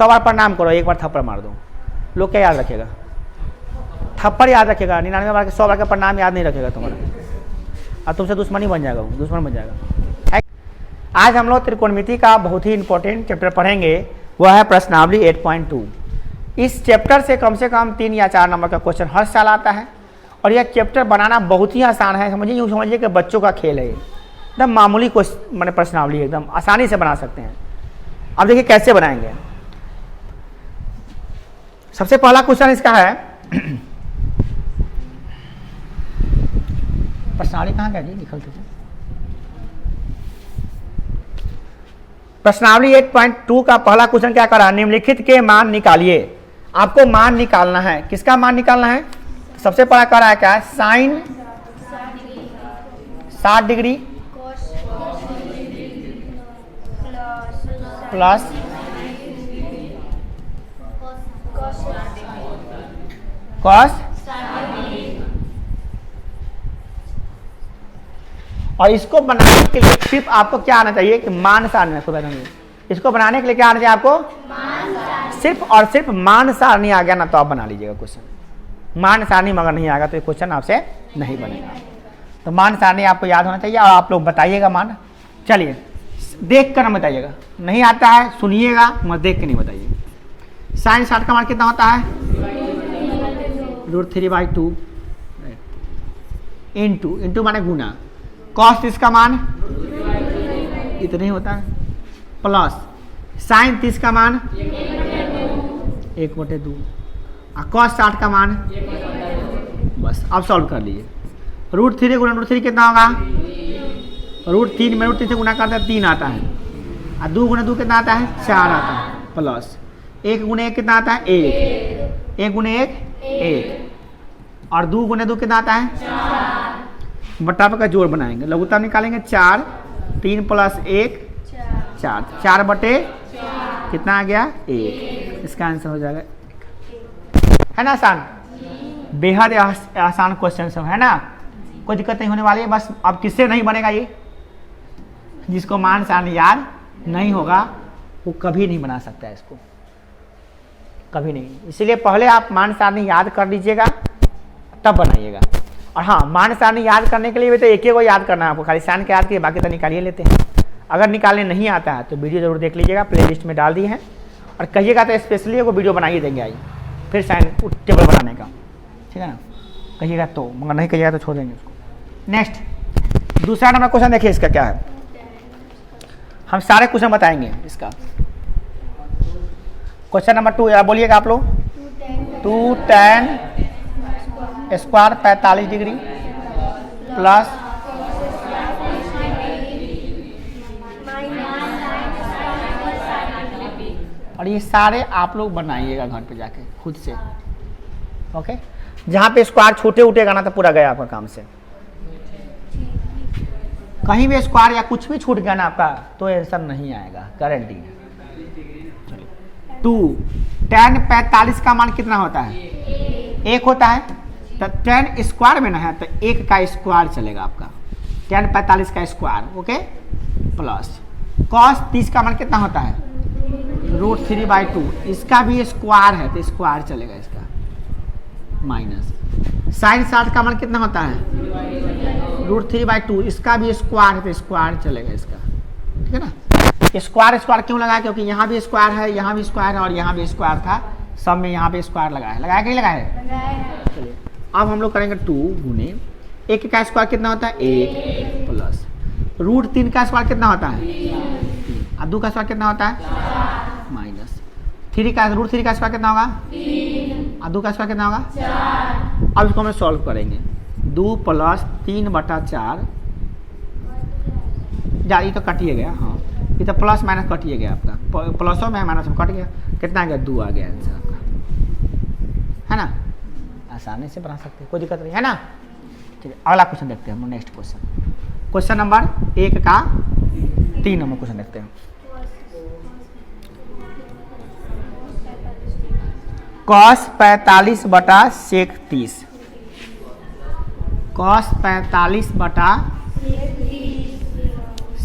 100 बार प्रणाम करो, एक बार थप्पड़ मार दो, लोग क्या याद रखेगा? थप्पड़ याद रखेगा, 99 बार के 100 बार का प्रणाम याद नहीं रखेगा तुम्हारा, और तुमसे दुश्मनी बन जाएगा, दुश्मन बन जाएगा। आज हम लोग त्रिकोणमिति का बहुत ही इंपॉर्टेंट चैप्टर पढ़ेंगे, वह है प्रश्नावली 8.2। इस चैप्टर से कम 3 या 4 नंबर का क्वेश्चन हर साल आता है, और यह चैप्टर बनाना बहुत ही आसान है। समझिए, यूँ समझिए कि बच्चों का खेल है, एकदम मामूली क्वेश्चन, मैंने प्रश्नावली एकदम आसानी से बना सकते हैं। अब देखिए कैसे बनाएंगे। सबसे पहला क्वेश्चन इसका है, प्रश्नावली कहाँ गया जी, लिखल थे। प्रश्नावली 8.2 का पहला क्वेश्चन क्या कर रहा है, निम्नलिखित के मान निकालिए। आपको मान निकालना है, किसका मान निकालना है? सबसे पहला कर रहा है क्या, साइन 60 डिग्री प्लस कॉस, और इसको बनाने के लिए सिर्फ आपको क्या आना चाहिए कि मान सारणी। इसको बनाने के लिए क्या आना चाहिए आपको? सिर्फ और सिर्फ मान सारणी आ गया ना तो आप बना लीजिएगा क्वेश्चन। मान सारणी मगर नहीं आएगा तो ये क्वेश्चन आपसे नहीं बनेगा। तो मान सारणी आपको याद होना चाहिए, और आप लोग बताइएगा मान। चलिए देख कर हम बताइएगा, नहीं आता है सुनिएगा, मत देख के नहीं बताइए। साइन 60 का मान कितना होता है? √3/2 इंटू माने गुना। कॉस 30 का मान इतना ही होता है, प्लस साइन 30 का मान 1/2, और कॉस 60 का मान बस। अब सॉल्व कर लीजिए। √3 गुना √3 कितना होगा? √3 में √3 से गुना करते हैं 3 आता है, और 2 गुना 2 कितना आता है? 4 आता है, प्लस 1 गुना 1 कितना आता है? 1, 1 गुना 1 1, और 2 गुना 2 कितना आता है? 4। बट्टा का जोड़ बनाएंगे, लघुत्तम निकालेंगे। 4, 3 + 1 4, 4 बटे कितना आ गया? 1। इसका आंसर हो जाएगा, है ना आसान? बेहद आसान क्वेश्चन सब है ना, कोई दिक्कत नहीं होने वाली है। बस अब किससे नहीं बनेगा ये, जिसको मान सारणी याद नहीं होगा वो कभी नहीं बना सकता है इसको, कभी नहीं। इसीलिए पहले आप मान सारणी याद कर लीजिएगा तब बनाइएगा। और हाँ, मान सारणी याद करने के लिए भी तो एक ही को याद करना है आपको, खाली साइन के याद किए, बाकी तो निकालिए लेते हैं। अगर निकालने नहीं आता है तो वीडियो जरूर देख लीजिएगा, प्लेलिस्ट में डाल दिए हैं, और कहिएगा तो स्पेशली वो वीडियो बनाइए देंगे, आइए फिर साइन टेबल बनाने का, ठीक है ना? कहिएगा तो, मगर नहीं कहिएगा तो छोड़ देंगे उसको। नेक्स्ट दूसरा नंबर क्वेश्चन देखिए, इसका क्या है, हम सारे क्वेश्चन बताएंगे इसका। क्वेश्चन नंबर 2 या बोलिएगा आप लोग। 2 tan स्क्वायर 45 डिग्री प्लस और ये सारे आप लोग बनाइएगा घर पे जाके खुद से, ओके? जहाँ पे स्क्वायर छूटे उठेगा ना तो पूरा गया आपका काम से। कहीं भी स्क्वायर या कुछ भी छूट गया ना आपका तो आंसर नहीं आएगा, गारंटी है। 2 tan 45 का मान कितना होता है? 1 होता है, तो tan स्क्वायर में ना है तो 1 का स्क्वायर चलेगा आपका, tan 45 का स्क्वायर, ओके? प्लस cos 30 का मान कितना होता है? √3/2, इसका भी स्क्वायर है तो स्क्वायर चलेगा इसका, माइनस साइन 60 का मान कितना होता है? √3/2, इसका भी स्क्वायर है तो स्क्वायर चलेगा इसका, ठीक है ना? स्क्वायर स्क्वायर क्यों लगाया? क्योंकि यहाँ भी स्क्वायर है, यहाँ भी स्क्वायर है, और यहाँ भी स्क्वायर था, सब में यहाँ पे स्क्वायर लगाया है। लगाया कि नहीं लगाया है? चलिए अब हम लोग करेंगे 2 गुने 1 का स्क्वायर कितना होता है? 1 प्लस √3 का स्क्वायर कितना होता है? 3, और 2 का स्क्वायर कितना होता है? माइनस √3 का स्क्वायर कितना होगा? 3, और 2 का स्क्वायर कितना होगा? 4। अब इसको हम सॉल्व करेंगे। 2 + 3/4, ये तो कटिए गया, हाँ ये तो प्लस माइनस कटिए गया आपका, प्लसों में माइनस में कट गया, कितना आ गया? 2 आ गया आंसर आपका, है ना? आसानी से बना सकते हैं, कोई दिक्कत नहीं है ना? ठीक है, अगला क्वेश्चन देखते हैं हम। नेक्स्ट क्वेश्चन नंबर 1 का 3 नंबर क्वेश्चन देखते हैं। cos 45 बटा sec 30, cos 45 बटा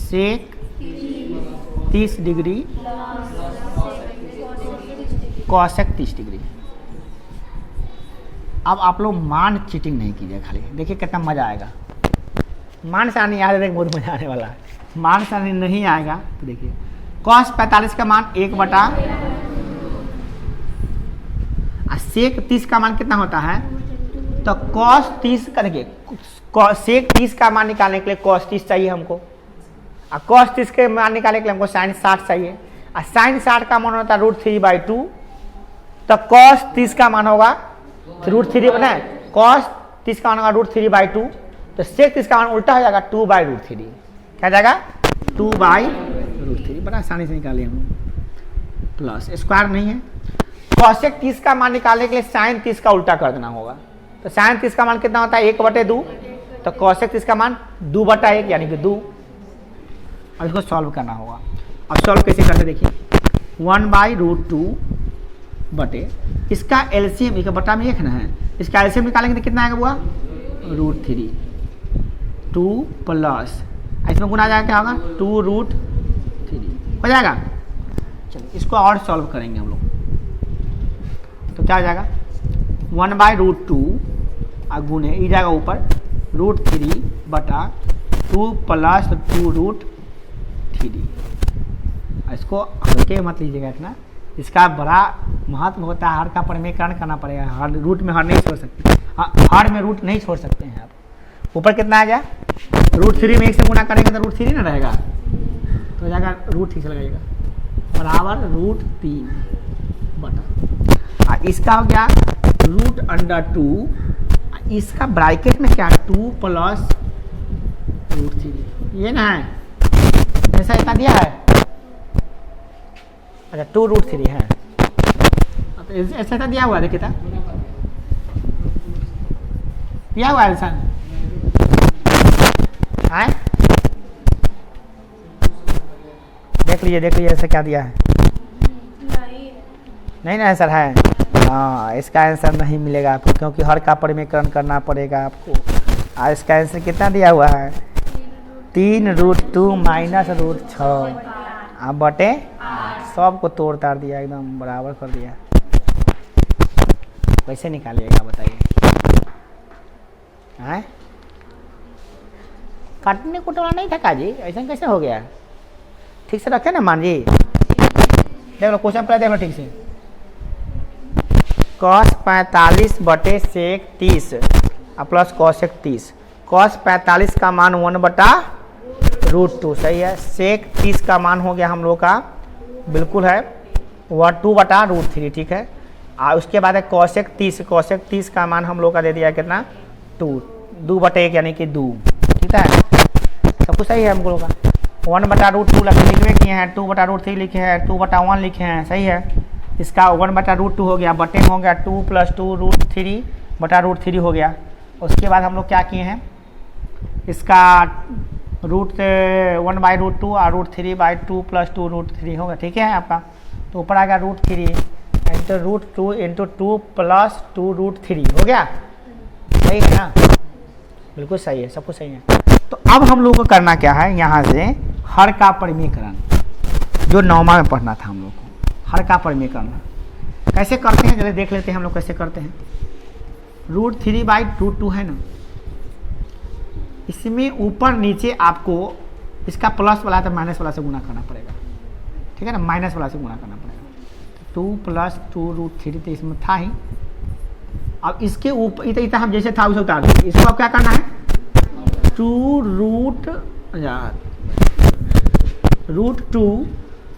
sec 30 डिग्री कॉसेक 30 डिग्री। अब आप लोग मान चीटिंग नहीं कीजिए, खाली देखिए कितना मजा आएगा। मान सारणी याद रखिए, बहुत मजा आने वाला है। मान सारणी नहीं आएगा तो देखिए cos 45 का मान 1 बटा सेक 30 का मान कितना होता है, तो cos 30 का देखिए सेक 30 का मान निकालने के लिए cos 30 चाहिए हमको, और cos 30 के मान निकालने के लिए हमको sin 60 चाहिए, और sin 60 का मान होता है √3/2, तो cos 30 का मान होगा √3 बना है, cos 30 का मान होगा √3/2, तो sec 30 का मान उल्टा हो जाएगा 2/√3, क्या जाएगा 2/√3, बड़ा आसानी से निकाले हम, प्लस स्क्वायर नहीं है। cosec 30 का मान निकालने के लिए sin 30 का उल्टा कर देना होगा, तो sin 30 का मान कितना होता है 1/2, तो cosec 30 का मान 2/1 यानी कि 2। अब इसको सॉल्व करना होगा। अब सॉल्व कैसे करते देखिए, 1/√2 बटे इसका एलसीएम, इसका बटा में 1 ना है, इसका एलसीएम निकालेंगे तो कितना आएगा हुआ √3, 2 प्लस इसमें गुना जाएगा क्या होगा 2√3 हो जाएगा। चलिए इसको और सॉल्व करेंगे हम लोग, तो क्या हो जाएगा 1/√2 गुने ई जाएगा ऊपर √3 बटा 2 प्लस 2√3। इसको हल्के मत लीजिएगा इतना, इसका बड़ा महत्व होता है, हर का परिमेयकरण करना पड़ेगा, हर रूट में हर नहीं छोड़ सकते, हर में रूट नहीं छोड़ सकते हैं आप। ऊपर कितना आ गया √3 में 1 से गुना करेंगे तो √3 ना रहेगा, तो जाएगा रूट ठीक से लगाइएगा बराबर √3 बटा, इसका हो गया √2, इसका ब्रैकेट में क्या 2 प्लस √3, ये ना है ऐसा इतना दिया है, अच्छा 2√3 है, तो ऐसा दिया हुआ देखिए था दिया हुआ है ऐसा है, देख लीजिए ऐसा क्या दिया है, नहीं ना आंसर है, हाँ इसका आंसर नहीं मिलेगा आपको, क्योंकि हर का परिमेयकरण करना पड़ेगा आपको। और इसका आंसर कितना दिया हुआ है 3√2 माइनस √6 बटे सबको तोड़ ताड़ दिया, एकदम बराबर कर दिया। कैसे निकालिएगा बताइए, हैं काटने कुटना नहीं था काजी, ऐसा कैसे हो गया, ठीक से रखे ना मान जी, देख लो क्वेश्चन पहले देख लो ठीक से, cos 45 बटे sec 30 प्लस cosec 30, cos 45 का मान 1/√2 सही है, sec 30 का मान हो गया हम लोग का बिल्कुल है 2/√3 ठीक है, और उसके बाद है cosec 30 का मान हम लोग का दे दिया कितना 2/1 यानी कि 2, ठीक है सब कुछ सही है हम लोग का। 1/√2 लिखवे किए हैं, 2/√3 लिखे हैं, 2/1 लिखे हैं, सही है। इसका 1/√2 हो गया, बटे में हो गया 2 प्लस 2√3/√3 हो गया। उसके बाद हम लोग क्या किए हैं, इसका √1/√2 और √3/2 प्लस 2√3 होगा, ठीक है आपका, तो ऊपर आ गया √3 इंटू √2 इंटू 2 प्लस 2√3 हो गया, सही है ना, बिल्कुल सही है, सब कुछ सही है। तो अब हम लोग को करना क्या है, यहाँ से हर का परिमेयकरण जो 9वां में पढ़ना था हम लोग को, हर का परिमेयकरण कैसे करते हैं, चलिए देख लेते हैं हम लोग कैसे करते हैं। √3/√2 है ना, इसमें ऊपर नीचे आपको इसका प्लस वाला तो माइनस वाला से गुना करना पड़ेगा, ठीक है ना, माइनस वाला से गुना करना पड़ेगा। 2 प्लस 2√3 तो इसमें था ही, अब इसके ऊपर इतना हम जैसे था उसे उतार देंगे, इसको अब क्या करना है 2√2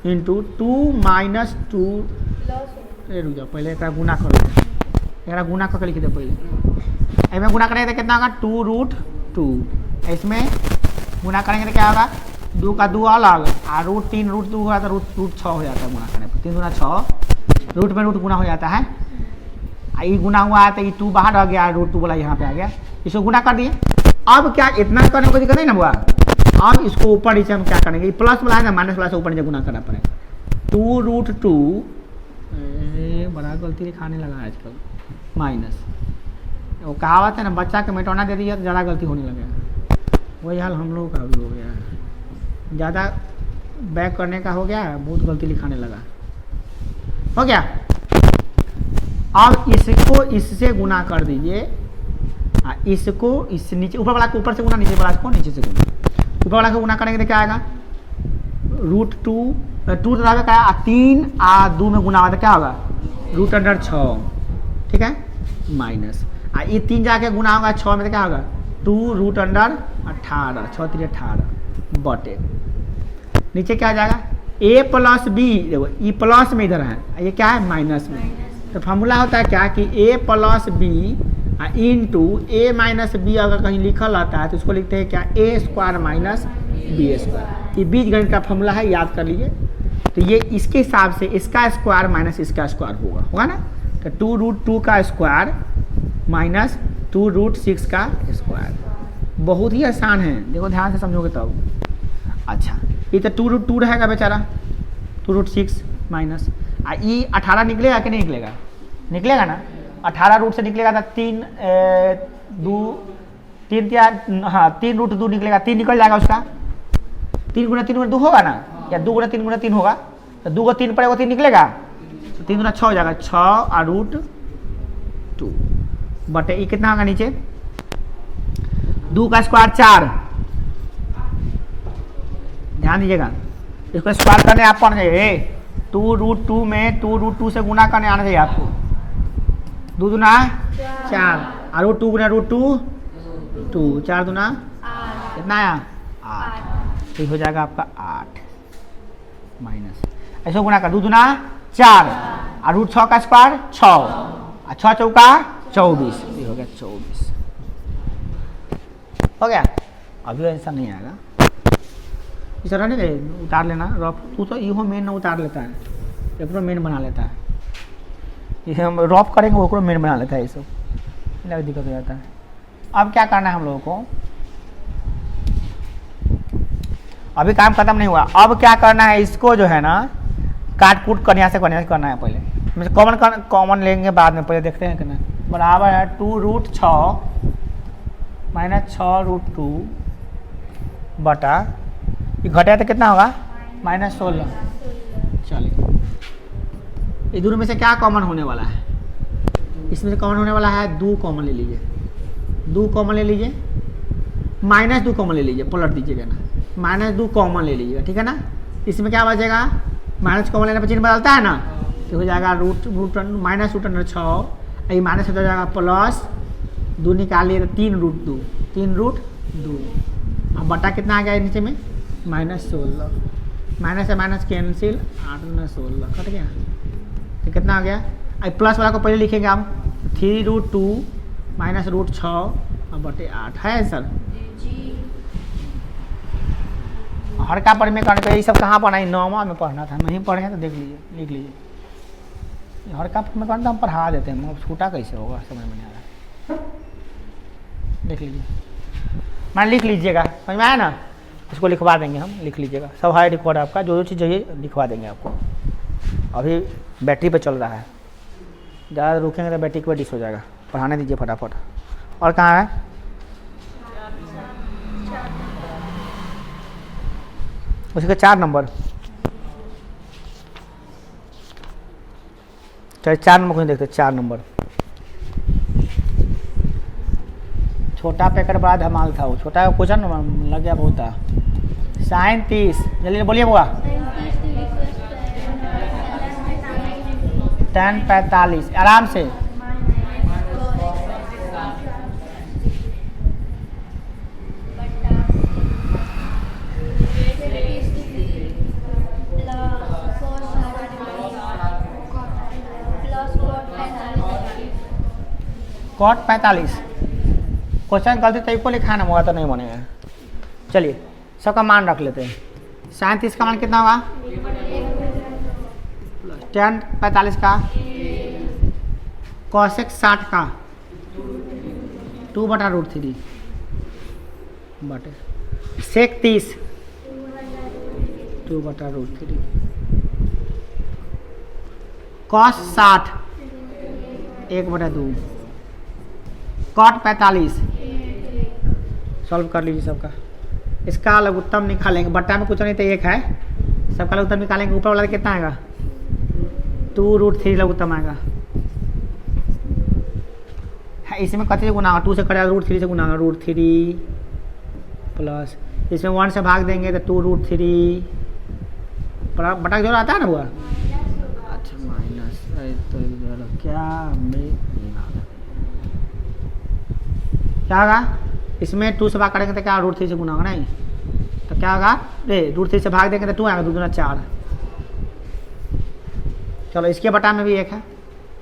इंटू 2 माइनस 2, रुक जाओ पहले एक गुना कर लो, एक गुना करके लिख दो पहले, इसमें गुना करेंगे तो कितना होगा 2√2, इसमें गुना करेंगे तो क्या होगा 2 का 2 अलग, और √3 √2 हुआ तो √6 हो जाता है गुना करने पर, 3 गुना 6, रूट में रूट गुना हो जाता है, ये गुना हुआ है तो ये 2 बाहर आ गया, √2 वाला यहाँ पे आ गया, इसको गुना कर दिए। अब क्या इतना करने को दिक्कत नहीं ना हुआ, अब इसको ऊपर नीचे हम क्या करेंगे, प्लस वाला है ना, माइनस वाला से ऊपर नीचे गुना करना पड़ेगा। 2√2 बड़ा गलती दिखाने लगा आजकल, माइनस वो कहावत है ना, बच्चा के मिटौना दे दिया तो ज़्यादा गलती होने लगेगा, वही हाल हम लोगों का भी हो गया है, ज़्यादा बैक करने का हो गया, बहुत गलती लिखाने लगा, हो गया अब इसको इससे गुना कर दीजिए, इसको इस नीचे, ऊपर वाला को ऊपर से गुना, नीचे वाला को नीचे से गुना। ऊपर वाला को गुना करेंगे तो क्या आएगा, √2 2 तो क्या 3 और 2 में गुना होगा तो क्या होगा √6, ठीक है, माइनस ये 3 जाके गुना होगा 6 में तो क्या होगा 2√18, 6 3 18 बटे नीचे क्या आ जाएगा a + b, देखो ये प्लस में इधर है, ये क्या है माइनस में, तो फॉर्मूला होता है क्या कि a + b into a - b अगर कहीं लिखल रहता है तो उसको लिखते हैं क्या a² - b²। ये बीजगणित का फॉर्मूला है, याद कर लीजिए। तो ये इसके हिसाब से इसका स्क्वायर माइनस इसका स्क्वायर होगा ना, तो 2√2 का स्क्वायर माइनस 2√6 का स्क्वायर। बहुत ही आसान है, देखो ध्यान से समझोगे तब। अच्छा ये तो 2√2 रहेगा बेचारा, 2√6 माइनस ये 18 निकलेगा कि नहीं निकलेगा, निकलेगा ना, 18 रूट से निकलेगा था 3 √2 निकलेगा, 3 निकल जाएगा उसका, 3 × 3 = 2 होगा ना, या 2 × 3 × 3 होगा, तो 2 को 3 पर 3 निकलेगा, तो 3 × 6 हो जाएगा 6 और √2 बटे ये कितना होगा नीचे 2 का स्क्वायर 4, ध्यान दीजिएगा इसको स्क्वायर करने आप पढ़ जाइए, 2√2 में 2√2 से गुना करने आना चाहिए आपको, 2 दूना 4 और √2 × √2 2, 4 दूना कितना आया 8, तो हो जाएगा आपका 8 माइनस ऐसे गुना कर 2 दूना 4 और √6 का स्क्वायर 6 और 6 चौका 24, ये हो गया 24, हो गया। अभी ऐसा नहीं आएगा, इस तरह नहीं उतार लेना रफ, तू तो इहो मेन न उतार लेता है, एक मेन बना लेता है, ये हम रफ करेंगे वो मेन बना लेता है, ये सब दिक्कत हो जाता है। अब क्या करना है हम लोगों को, अभी काम खत्म नहीं हुआ, अब क्या करना है इसको जो है ना काट कूट करने से करना है, पहले कॉमन लेंगे बाद में, पहले देखते हैं कि ना बराबर है 2√6 माइनस 6√2 बटा ये घटाया तो कितना होगा -16। चलिए ये दोनों में से क्या कॉमन होने वाला है, इसमें से कॉमन होने वाला है 2 कॉमन ले लीजिए, 2 कॉमन ले लीजिए, -2 कॉमन ले लीजिए, पलट दीजिएगा ना, -2 कॉमन ले लीजिएगा, ठीक है ना। इसमें क्या बचेगा, माइनस कॉमन लेने पर चिन्ह बदलता है ना, तो हो जाएगा -√6, ये माइनस हो जाएगा प्लस 2 निकालिए तो 3√2, 3√2 अब बटा कितना आ गया नीचे में -16, माइनस से माइनस कैंसिल, 8 में 16 कट गया, तो कितना आ गया, अब प्लस वाला को पहले लिखेंगे आप 3√2 माइनस √6 और बटे 8 है सर। हर का पढ़ में करने को, ये सब कहाँ पढ़ा, 9वां में पढ़ना था, नहीं पढ़े तो देख लीजिए, लिख लीजिए, हर का में करना हम पढ़ा देते हैं, छूटा कैसे होगा समझ में नहीं आ रहा, देख लीजिए, मान लिख लीजिएगा, समझ में आया ना, इसको लिखवा देंगे हम, लिख लीजिएगा, सब हाई रिकॉर्ड आपका, जो चीज़ चाहिए लिखवा देंगे आपको। अभी बैटरी पे चल रहा है, ज़्यादा रुकेंगे तो बैटरी की डिस हो जाएगा, पढ़ाने दीजिए फटाफट। और कहाँ है, उसके 4 नंबर, चलिए 4 नंबर को देखते हैं, 4 नंबर छोटा पैकेट बड़ा धमाल था, वो छोटा क्वेश्चन लग गया बहुत था। sin 30, जल्दी बोलिए बुआ, tan 45 आराम से, cot 45 क्वेश्चन गलती तरीके को लिखा ना हुआ तो नहीं बनेगा। चलिए सबका मान रख लेते हैं, sin 30 का मान कितना होगा, tan 45 का, cosec 60 का 2/√3 बटे sec 30 2/√3, cos 60 1/2, cot 45 सॉल्व कर लीजिए सबका। इसका लघुत्तम निकालेंगे, बट्टा में कुछ नहीं तो 1 है, सबका लघुत्तम निकालेंगे, ऊपर वाला कितना आएगा 2√3 लघुत्तम आएगा, इसमें कति से गुना होगा, 2 से कटेगा √3 से गुना होगा, √3 प्लस इसमें 1 से भाग देंगे तो 2√3 बटा जोड़ आता है ना हुआ। अच्छा माइनस तो क्या होगा, इसमें 2 से भाग करेंगे तो क्या √3 से गुना होगा नहीं, तो क्या होगा √3 से भाग देंगे तो 2 आएगा, 2 दूना 4। चलो इसके बटा में भी 1 है,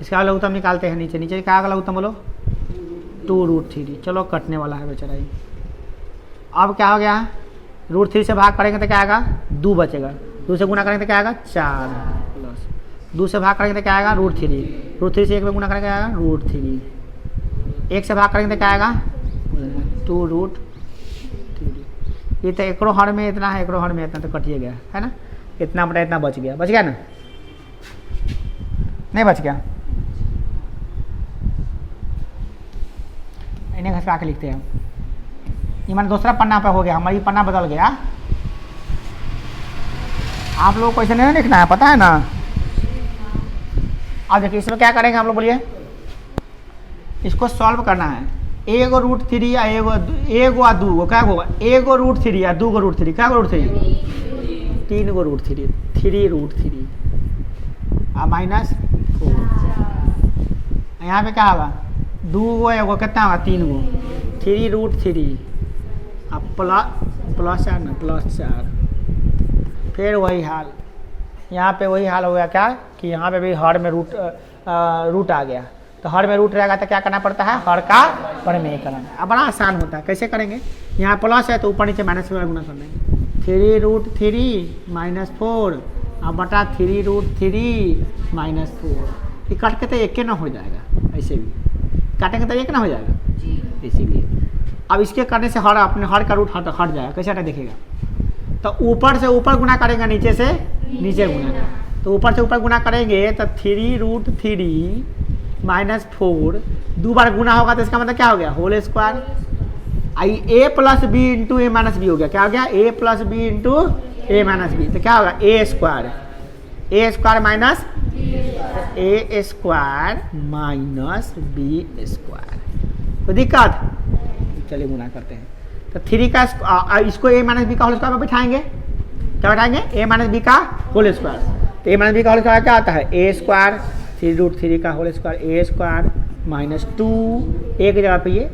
इसका लघुत्तम निकालते हैं। नीचे नीचे क्या आएगा लघुत्तम बोलो, 2√3। चलो कटने वाला है बेचारा ही। अब क्या हो गया, √3 से भाग करेंगे तो क्या आएगा 2 बचेगा, 2 से गुना करेंगे तो क्या आएगा 4 प्लस 2 से भाग करेंगे तो क्या आएगा √3 से 1 में गुना करेंगे क्या आएगा √3, 1 से भाग करेंगे तो क्या आएगा 2√3। ये तो एकड़ो हर में इतना है, एकड़ो हर में इतना, तो कटिए गया है ना, इतना बटा इतना बच गया ना, नहीं बच गया। इन्हें घसका के लिखते हैं। ये मैंने दूसरा पन्ना पे हो गया, हमारी पन्ना बदल गया। आप लोगों को ऐसे नहीं लिखना है, पता है ना। अब देखिए इसमें क्या करेंगे आप लोग बोलिए, इसको सॉल्व करना है। एगो √3 या एगो आ दूगो क्या होगा, एगो √3 या दूगो √3 क्या होगा √3, 3 गो √3 3√3 माइनस 4। यहाँ पे क्या होगा 2 गो एगो कितना होगा 3 गो 3√3 अब प्लस है ना +4। फिर वही हाल यहाँ पे, वही हाल हो गया क्या कि यहाँ पे भी हर में रूट आ गया, तो हर में रूट रहेगा तो क्या करना पड़ता है, हर का परमेय करना। अब बड़ा आसान होता है, कैसे करेंगे, यहाँ प्लस है तो ऊपर नीचे माइनस में गुना कर देंगे, 3√3 -4 अब बटा 3√3 -4। ये काट के तो एक ना हो जाएगा, ऐसे भी काटेंगे तो एक ना हो जाएगा, इसीलिए अब इसके करने से हर अपने हर का रूट हट जाएगा। कैसे हटा देखिएगा, तो ऊपर से ऊपर गुना करेंगे, नीचे से नीचे गुना, तो ऊपर से ऊपर गुना करेंगे तो 3√3 -4 दो बार गुना होगा तो इसका मतलब क्या हो गया whole square. I a + b × a - b हो गया, क्या हो गया a + b × a - b, तो क्या होगा a² माइनस b²। तो दिक्कत, चलिए गुना करते हैं। तो 3 का इसको a - b का होल स्क्वायर में बैठाएंगे, क्या बैठाएंगे a - b का होल स्क्वायर। तो a - b का होल स्क्वायर क्या आता है a² 3√3 का होल स्क्वायर a² -2 a की जगह पे ये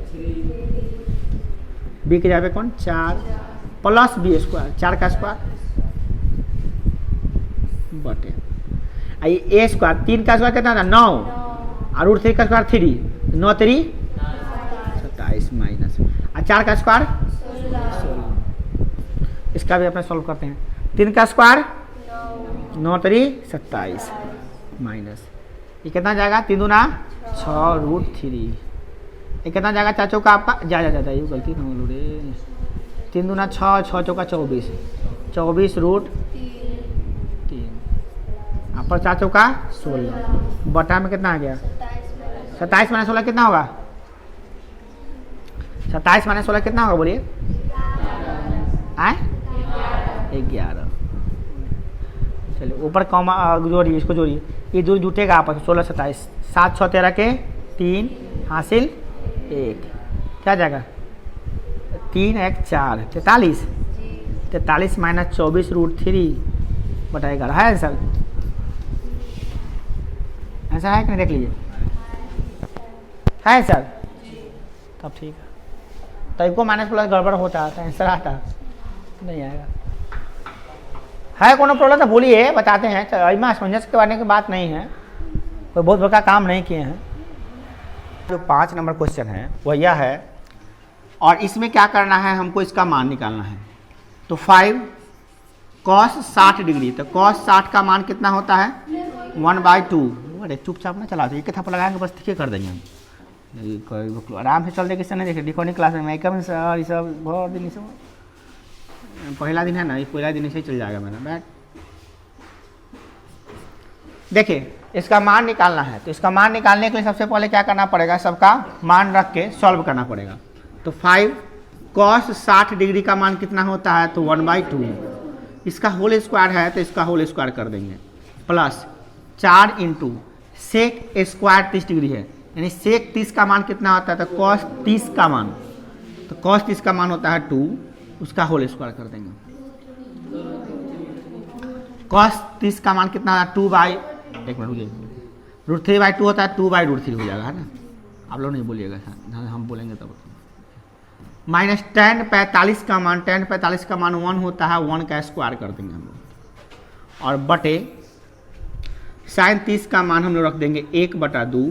b की जगह पे कौन 4 प्लस b² 4 का स्क्वायर बटे a² 3 का स्क्वायर कितना था 9 और √3 का स्क्वायर 3 9 3 27 माइनस 4 का स्क्वायर 16। इसका भी अपने सॉल्व करते हैं। 3 का स्क्वायर 9 3 27 माइनस ये कितना जाएगा 3 दूना 6√3। ये कितना जाएगा चाचों का आपका जा ये गलती ना बोलो रे। 3 दूना 6 6 चौका 24 24√3 आप पर चाचों का 16 बटा में कितना आ गया 27 - 16 कितना होगा 27 - 16 कितना होगा बोलिए 11। चलिए ऊपर कॉमा जोड़िए, इसको जोड़िए, ये दूर जुटेगा आपस में 16 27 7 6 13 के 3 हासिल 1 क्या जाएगा 3 1 4 43 43 - 24√3 बटा 11 है आंसर। आंसर है कि नहीं देख लीजिए है आंसर, तब ठीक है। तो इनको माइनस प्लस गड़बड़ होता है तो आंसर आता नहीं आएगा। है कोनो प्रॉब्लम तो बोलिए बताते हैं, इसमें असमंजस के बारे की बात नहीं है, कोई बहुत बड़ा काम नहीं किए हैं। जो 5 नंबर क्वेश्चन है वह यह है और इसमें क्या करना है हमको इसका मान निकालना है। तो 5 cos 60 डिग्री, तो cos 60 का मान कितना होता है 1/2। अरे चुपचाप ना चला, एक थप्पड़ लगाएंगे बस ठीक कर देंगे हम, आराम से चल देंगे। किसने देखे डिकोनी क्लास में मेकअप सर ये सब बहुत दिन सब पहला दिन है ना, पहला दिन ऐसे ही चल जाएगा मेरा बैठ। देखिए इसका मान निकालना है, तो इसका मान निकालने के लिए सबसे पहले क्या करना पड़ेगा, सबका मान रख के सॉल्व करना पड़ेगा। तो 5 cos 60 डिग्री का मान कितना होता है तो 1/2, इसका होल स्क्वायर है तो इसका होल स्क्वायर कर देंगे, प्लस 4 × sec² 30 डिग्री है, यानी सेक 30 का मान कितना होता है, तो कॉस 30 का मान, तो कॉस 30 का मान होता है 2, उसका होल स्क्वायर कर देंगे। कॉस 30 का मान कितना है 2 बाई, एक मिनट रुकिए, √3/2 होता है, 2/√3 हो जाएगा, है ना। आप लोग नहीं बोलिएगा, हम बोलेंगे तब। माइनस tan 45 का मान, tan 45 का मान 1 होता है, 1 का स्क्वायर कर देंगे हम लोग, और बटे sin 30 का मान हम लोग रख देंगे 1/2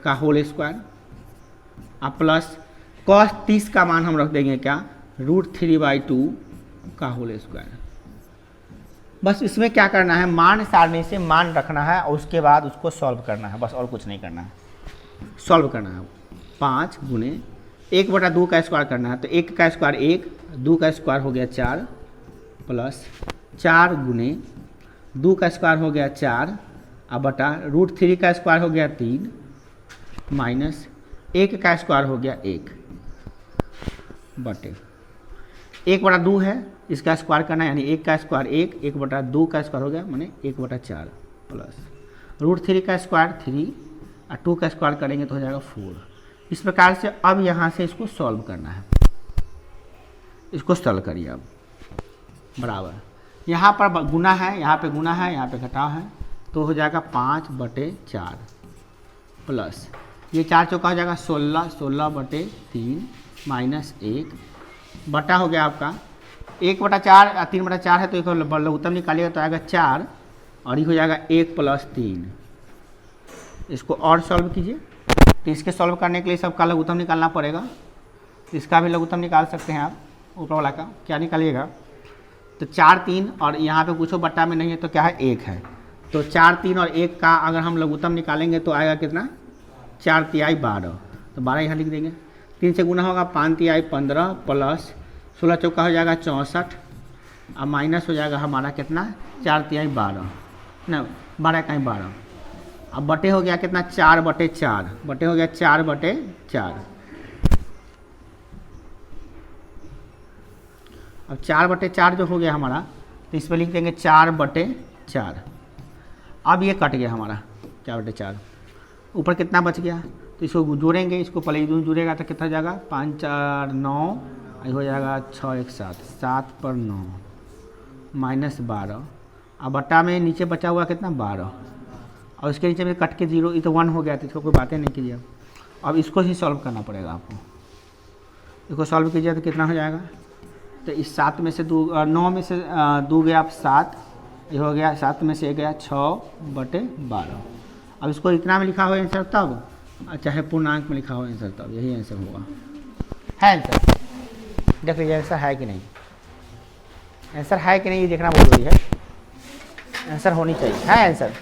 का होल स्क्वायर, और प्लस cos 30 का मान हम रख देंगे क्या, √3/2 का होल स्क्वायर। बस इसमें क्या करना है, मान सारणी से मान रखना है और उसके बाद उसको सॉल्व करना है, बस और कुछ नहीं करना है, सॉल्व करना है। 5 गुने 1/2 का स्क्वायर करना है, तो 1 का स्क्वायर 1, 2 का स्क्वायर हो गया 4, प्लस 4 गुने 2 का स्क्वायर हो गया 4, अब बटा √3 का स्क्वायर हो गया 3, माइनस 1 का स्क्वायर हो गया 1, बटे 1/2 है, इसका स्क्वायर करना है, यानी 1 का स्क्वायर 1, 1/2 का स्क्वायर हो गया माने 1/4, प्लस √3 का स्क्वायर 3 और 2 का स्क्वायर करेंगे तो हो जाएगा 4। इस प्रकार से अब यहाँ से इसको सॉल्व करना है, इसको सॉल्व करिए अब, बराबर यहाँ पर गुना है, यहाँ पे गुना है, यहाँ पे घटाव है, तो हो जाएगा 5/4, प्लस ये 4 चौका हो जाएगा 16, 16/3 माइनस 1, बटा हो गया आपका 1/4, 3/4 है तो एक लघुत्तम निकालिएगा तो आएगा 4, और ये हो जाएगा 1 + 3। इसको और सॉल्व कीजिए, तो इसके सॉल्व करने के लिए सबका लघुत्तम निकालना पड़ेगा, इसका भी लघुत्तम निकाल सकते हैं आप, ऊपर वाला का क्या निकालिएगा, तो 4, 3 और यहाँ पे कुछ बट्टा में नहीं है तो क्या है 1 है, तो 4, 3 और 1 का अगर हम लघुत्तम निकालेंगे तो आएगा कितना, 4 तिहाई 12, तो 12 यहाँ लिख देंगे, 3 से गुना होगा 5 तिहाई 15, प्लस 16 चौका हो जाएगा 64, अब माइनस हो जाएगा हमारा कितना 4 तिहाई 12, ना 12 का 12, अब बटे हो गया कितना 4/4, बटे हो गया 4/4, अब 4/4 जो हो गया हमारा, तो इस पर लिख देंगे 4/4, अब ये कट गया हमारा 4/4, ऊपर कितना बच गया, तो इसको जोड़ेंगे, इसको पहले ये जुड़ेगा तो कितना जाएगा 5, 4, 9, ये हो जाएगा 6, 1, 7, 7/9 माइनस 12, अब बट्टा में नीचे बचा हुआ कितना 12, और इसके नीचे में कट के 0, ये तो 1 हो गया, तो इसको कोई बातें नहीं कीजिए। अब इसको ही सॉल्व करना पड़ेगा आपको, इसको सॉल्व कीजिए तो कितना हो जाएगा, तो इस 7 में से 9 में से 2 गया 7, ये हो गया 7 में से 1 गया 6/12। अब इसको इतना में लिखा हो आंसर तब, चाहे पूर्णांक में लिखा हो आंसर तब, यही आंसर होगा, है आंसर। देख लीजिए आंसर है कि नहीं, आंसर है कि नहीं ये देखना बहुत जरूरी है, आंसर होनी चाहिए, है आंसर।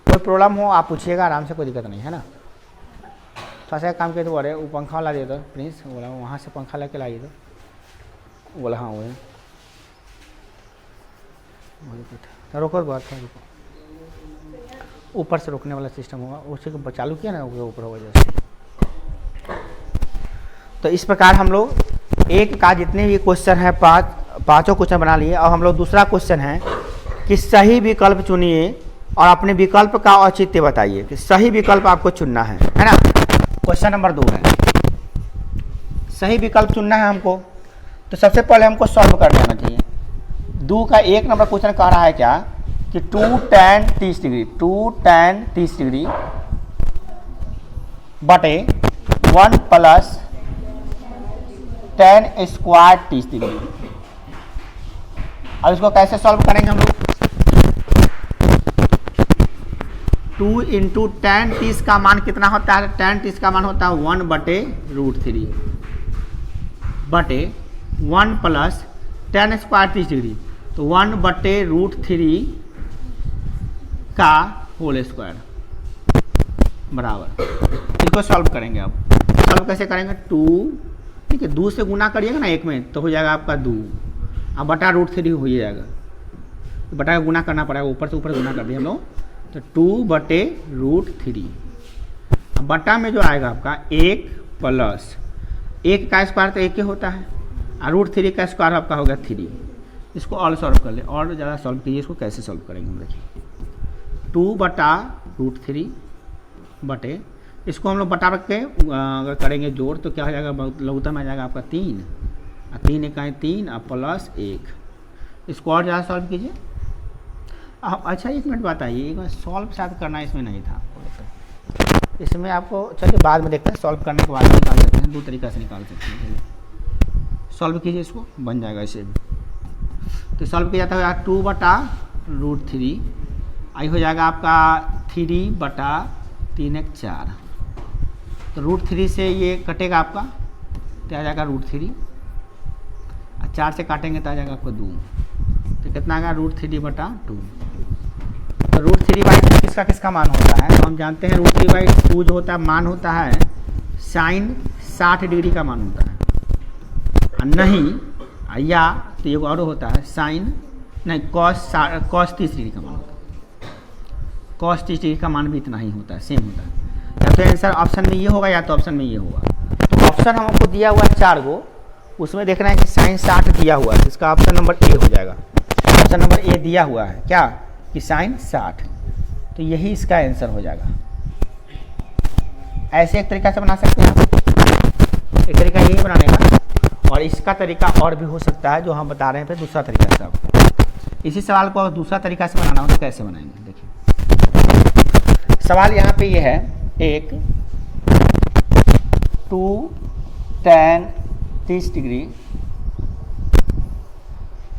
कोई प्रॉब्लम हो आप पूछिएगा आराम से, कोई दिक्कत नहीं है ना। थोड़ा सा काम किए तो बोले वो पंखा ला दिए तो प्रिंस बोला वहाँ से पंखा लेके लाइए, तो बोला हाँ वो है, रोको बात था, रुको, ऊपर से रोकने वाला सिस्टम होगा, उसी को चालू किया ना ऊपर होगा जैसे। तो इस प्रकार हम लोग एक का जितने भी क्वेश्चन है पाँचों क्वेश्चन बना लिए। और हम लोग दूसरा क्वेश्चन है कि सही विकल्प चुनिए और अपने विकल्प का औचित्य बताइए, कि सही विकल्प आपको चुनना है ना। क्वेश्चन नंबर 2 है, सही विकल्प चुनना है हमको। तो सबसे पहले हमको सॉल्व कर लेना चाहिए। 2 का 1 नंबर क्वेश्चन कह रहा है क्या कि 2 tan 30 डिग्री, 2 tan 30 डिग्री बटे 1 + tan स्क्वायर 30 डिग्री। अब इसको कैसे सॉल्व करेंगे हम लोग। 2 × tan 30 का मान कितना होता है, tan 30 का मान होता है 1/√3 बटे 1 + tan स्क्वायर 30 डिग्री, तो 1/√3 का होल स्क्वायर बराबर। इसको सॉल्व करेंगे। अब सॉल्व कैसे करेंगे, 2 ठीक है 2 से गुना करिएगा ना 1 में तो हो जाएगा आपका 2, अब बटा √3 हो जाएगा, तो बटा गुना करना पड़ेगा, ऊपर से ऊपर गुना कर दिए हम लोग, तो 2/√3। अब बटा में जो आएगा आपका 1 + 1 का स्क्वायर तो 1 ही होता है, और √3 का स्क्वायर आपका होगा 3। इसको और सॉल्व कर ले, और ज़्यादा सॉल्व कीजिए। इसको कैसे सॉल्व करेंगे हम देखिए, 2/√3 बटे, इसको हम लोग बटा रख के अगर करेंगे जोड़ तो क्या हो जाएगा, लघुत्तम में आ जाएगा आपका 3, और 3 इकाई 3 और प्लस 1। इसको और ज़्यादा सॉल्व कीजिए। अच्छा एक मिनट बताइए, एक बार सॉल्व शायद करना इसमें नहीं था, इसमें आपको चलिए बाद में देखते हैं, सॉल्व करने के बाद निकाल सकते हैं, 2 तरीका से निकाल सकते हैं। चलिए सॉल्व कीजिए, इसको बन जाएगा ऐसे भी। तो सॉल्व किया जाता है 2 बटा √3, आई हो जाएगा आपका 3 बटा 3 एक 4, तो √3 से ये कटेगा आपका तो आ जाएगा √3, और 4 से काटेंगे तो आ जाएगा आपको 2, तो कितना आएगा √3 बटा 2। तो √3/2 किसका किसका मान होता है, तो हम जानते हैं √3/2 जो होता है मान होता है साइन 60 डिग्री का मान होता है, और नहीं या तो ये और होता है साइन नहीं कॉस 30 डिग्री का मान होता है, कॉस 30 डिग्री का मान भी इतना ही होता है, सेम होता है। या तो आंसर ऑप्शन में ये होगा या तो ऑप्शन में ये होगा। तो ऑप्शन हमको दिया हुआ है 4 गो, उसमें देखना है कि साइन 60 दिया हुआ है, इसका ऑप्शन नंबर ए हो जाएगा। ऑप्शन नंबर ए दिया हुआ है क्या कि साइन 60, तो यही इसका आंसर हो जाएगा। ऐसे एक तरीका से बना सकते हैं आप, एक तरीका यही बनाने का, और इसका तरीका और भी हो सकता है जो हम बता रहे हैं फिर दूसरा तरीका से आपको। इसी सवाल को दूसरा तरीका से बनाना हो तो कैसे बनाएंगे, देखिए सवाल यहाँ पे ये है, एक 2 tan 30 डिग्री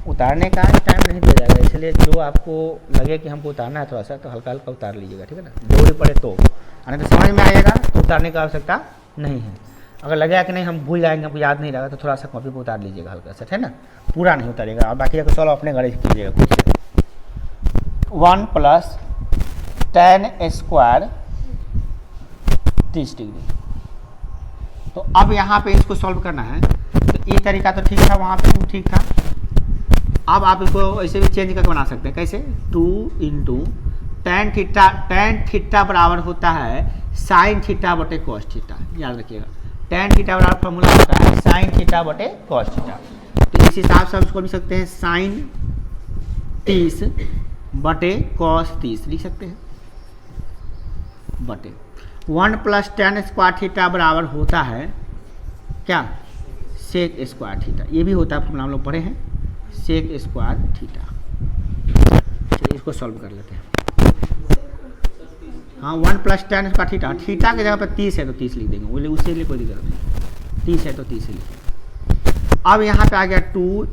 उतारने का टाइम नहीं दिया जाएगा, इसलिए जो आपको लगे कि हमको उतारना है थोड़ा सा तो हल्का हल्का उतार लीजिएगा, ठीक है ना, जोड़ पड़े तो, यानी तो समझ में आएगा तो उतारने की आवश्यकता नहीं है। अगर लगेगा कि नहीं हम भूल जाएंगे, हमको याद नहीं रहेगा, तो थोड़ा सा कॉपी पर उतार लीजिएगा हल्का सा, है ना, पूरा नहीं उतारिएगा, और बाकी अगर सॉल्व अपने घर कीजिएगा खुद से। 1 + tan² 30 डिग्री। तो अब यहाँ पे इसको सॉल्व करना है, तो ये तरीका तो ठीक था, वहाँ पे ठीक था। अब आप इसको ऐसे भी चेंज करके बना सकते हैं, कैसे 2 × tan थीटा बराबर होता है sin थीटा बटे cos थीटा, याद रखिएगा tan थीटा बराबर फॉर्मूला होता है sin थीटा बटे cos थीटा। तो इस हिसाब से हम इसको लिख सकते हैं sin 30 बटे cos 30 लिख सकते हैं, बटे 1 + tan² थीटा बराबर होता है क्या sec² थीटा, ये भी होता है फॉर्मूला हम लोग पढ़े हैं sec² थीटा। चलिए इसको सॉल्व कर लेते हैं। हाँ 1 + tan² थीटा, थीटा की जगह पर 30 है तो 30 लिख देंगे, बोले उससे लिए कोई दिक्कत नहीं, 30 है तो 30 लिख। अब यहाँ पे आ गया 2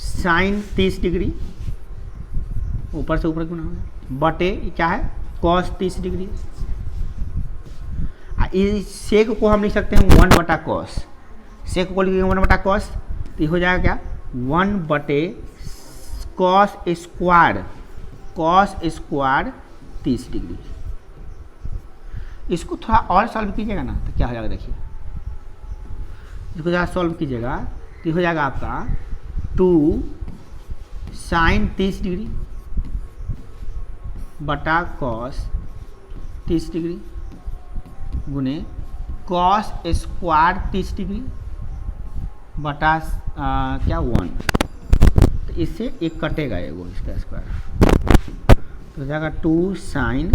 sin 30 डिग्री, ऊपर से ऊपर क्यों ना हो गया, बटे क्या है cos 30 डिग्री। इस सेक को हम लिख सकते हैं 1 बटा cos, सेक को लिखेंगे 1 बटा cos, तो ये हो जाएगा क्या 1 बटे cos स्क्वायर 30 डिग्री। इसको थोड़ा और सॉल्व कीजिएगा ना तो क्या हो जाएगा, देखिए इसको ज़्यादा सॉल्व कीजिएगा तो हो जाएगा आपका 2 sin 30 डिग्री बटा cos 30 डिग्री गुने cos स्क्वायर 30 डिग्री बटा क्या 1, तो इससे एक कटेगा एगो इसका स्क्वायर, तो हो जाएगा 2 sin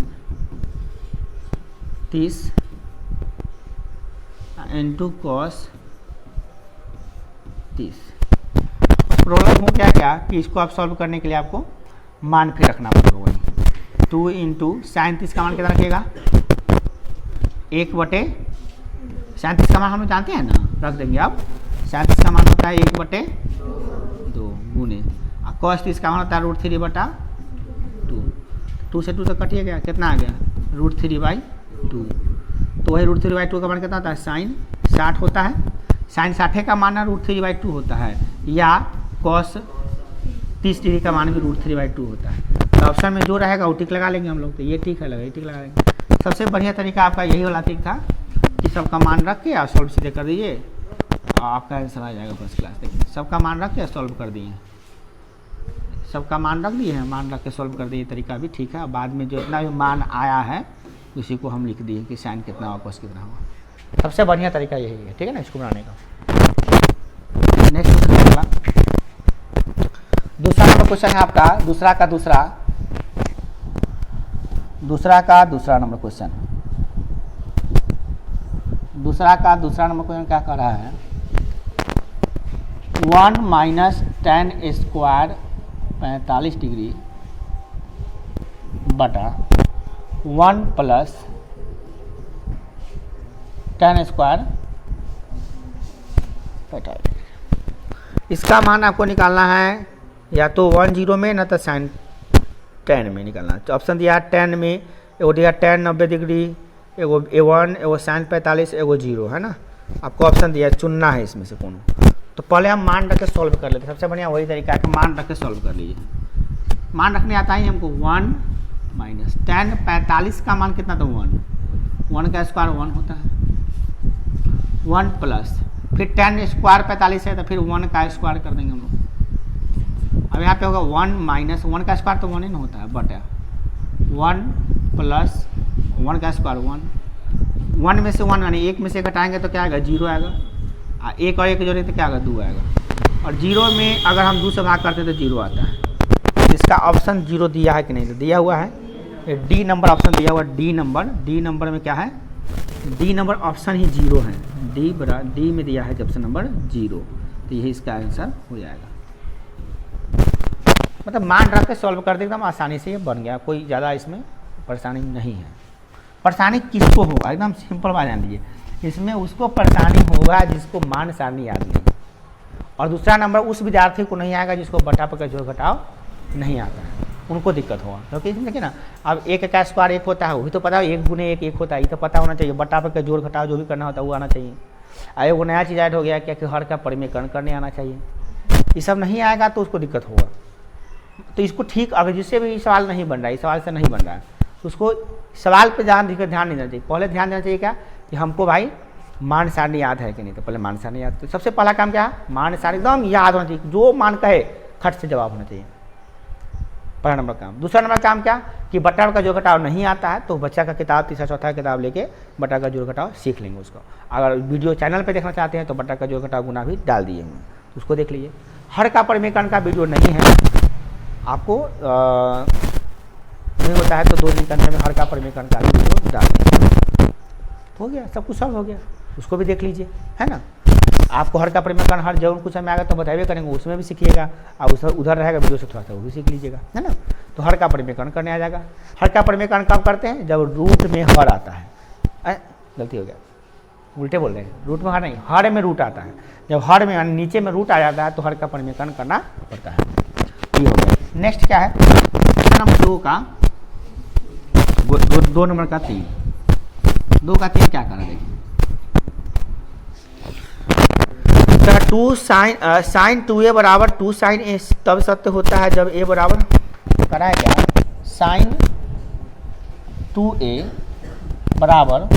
30 इंटू cos 30। प्रॉब्लम हो गया क्या कि इसको आप सॉल्व करने के लिए आपको मान फिर रखना पड़ेगा, वही 2 × sin 30 का मान कितना रखिएगा 1 बटे sin 30 का मान हम लोग जानते हैं ना, रख देंगे आप sin 30 का मान होता है 1 बटे 2 गुने cos 30 का मान होता है √3 बटा 2, 2 से 2 तो कटिए गया, कितना आ गया √3/2, तो वही √3/2 का मान कितना होता है sin 60 होता है, sin 60 का मान √3/2 होता है, या cos 30 डिग्री का मान भी √3/2 होता है। तो ऑप्शन में जो रहेगा वो टिक लगा लेंगे हम लोग, तो ये ठीक है लगा, ये टिक लगा लेंगे। सबसे बढ़िया तरीका आपका यही वाला ठीक था कि सबका मान रख के आप सॉल्व सीधे कर दीजिए, आपका आंसर आ जाएगा फर्स्ट क्लास। देखिए सबका मान रख के सॉल्व कर दिए, सबका मान रख दिए हैं, मान रख के सॉल्व कर दिए, तरीका भी ठीक है। बाद में जो इतना भी मान आया है उसी को हम लिख दिए कि साइन कितना होगा cos कितना होगा। सबसे बढ़िया तरीका यही है, ठीक है ना, इसको बनाने का। नेक्स्ट क्वेश्चन अगला, दूसरा नंबर क्वेश्चन है आपका, दूसरा का दूसरा नंबर क्वेश्चन। दूसरा नंबर क्वेश्चन क्या कर रहा है, 1 माइनस टेन स्क्वायर 45 डिग्री बटा 1 प्लस टेन स्क्वायर 45। इसका मान आपको निकालना है या तो 10 में ना तो साइन 10 में निकालना है। तो ऑप्शन दिया है 10 में, एगो दिया 10 90 डिग्री, एगो A1, एगो साइन 45, एगो 0 है ना। आपको ऑप्शन दिया है, चुनना है इसमें से कोनो। तो पहले हम मान रख के सॉल्व कर लेते हैं, सबसे बढ़िया वही तरीका है कि मान रख के सॉल्व कर लीजिए। मान रखने आता है हमको 1 माइनस 10 45 का मान कितना, तो 1 का स्क्वायर 1 होता है, 1 प्लस फिर 10 स्क्वायर 45 है तो फिर 1 का स्क्वायर कर देंगे हम लोग। अब यहाँ पे होगा 1 माइनस 1 का स्क्वायर तो 1 ही ना होता है, बटा 1 प्लस 1 का स्क्वायर 1 में से 1 यानी 1 में से घटाएंगे तो क्या आएगा, 0 आएगा। एक और एक जोड़ेंगे तो क्या आएगा, 2 आएगा। और 0 में अगर हम 2 से भाग करते हैं तो 0 आता है। इसका ऑप्शन 0 दिया है कि नहीं, तो दिया हुआ है। डी नंबर ऑप्शन दिया हुआ, डी नंबर में क्या है, डी नंबर ऑप्शन ही 0 है। डी में दिया है ऑप्शन नंबर 0, तो यही इसका आंसर हो जाएगा। मतलब मान रख के सॉल्व कर दे, एकदम आसानी से ये बन गया, कोई ज़्यादा इसमें परेशानी नहीं है। परेशानी किसको होगा, एकदम सिंपल बात जान लीजिए, इसमें उसको परेशानी होगा जिसको मान सारणी याद नहीं, और दूसरा नंबर उस विद्यार्थी को नहीं आएगा जिसको बटा पर जोड़ घटाव नहीं आता है, उनको दिक्कत होगा। क्योंकि इसमें देखिए ना, अब 1 का स्क्वायर 1 होता है, वही तो पता है, 1 गुने 1 1 होता है, ये तो पता होना चाहिए। बटा पर जोड़ घटाव जो भी करना होता है वो आना चाहिए। अरे वो नया चीज़ ऐड हो गया क्या कि हर का परिमेयकरण करने आना चाहिए, ये सब नहीं आएगा तो उसको दिक्कत होगा। तो इसको ठीक, अगर जिससे भी सवाल नहीं बन रहा है, इस सवाल से नहीं बन रहा है, तो उसको सवाल पर ध्यान नहीं देना चाहिए। पहले ध्यान देना चाहिए क्या कि हमको भाई मान सारणी याद है कि नहीं, तो पहले मान सारणी याद। तो सबसे पहला काम क्या है, मान सारणी एकदम याद होना चाहिए, जो मान कहे खट से जवाब होना चाहिए, पहला नंबर काम। दूसरा नंबर काम क्या कि बटा का जोड़ घटाव नहीं आता है तो बच्चा का किताब तीसरा चौथा किताब लेके बटा का जोड़ घटाव सीख लेंगे उसको। अगर वीडियो चैनल पे देखना चाहते हैं तो बटा का जोड़ घटाव गुना भी डाल दिए हैं, उसको देख लीजिए। हर का परिमेयकरण का वीडियो नहीं है, आपको नहीं होता है तो 2 दिन के अंदर में हर का परिमेयकरण का वीडियो डाल देंगे। हो गया, सब कुछ सॉल्व हो गया, उसको भी देख लीजिए, है ना। आपको हर का परिमेयकरण हर जब कुछ में आएगा तो बताइए करेंगे, उसमें भी सीखिएगा, और उधर रहेगा वीडियो से थोड़ा सा वो भी सीख लीजिएगा, है ना। तो हर का परिमेयकरण करने आ जाएगा। हर का परिमेयकरण कब करते हैं, जब रूट में हर आता है। गलती हो गया, उल्टे बोल रहे हैं, रूट में हर नहीं, हर में रूट आता है। जब हर में नीचे में रूट आ जाता है तो हर का परिमेयकरण करना पड़ता है। ये हो गया। नेक्स्ट क्या है, नंबर 2 का 2 नंबर का 3, 2 का 3 क्या करा देखिए। 2 साइन 2a बराबर 2 साइन ए तब सत्य होता है जब a बराबर कराया क्या, साइन 2a बराबर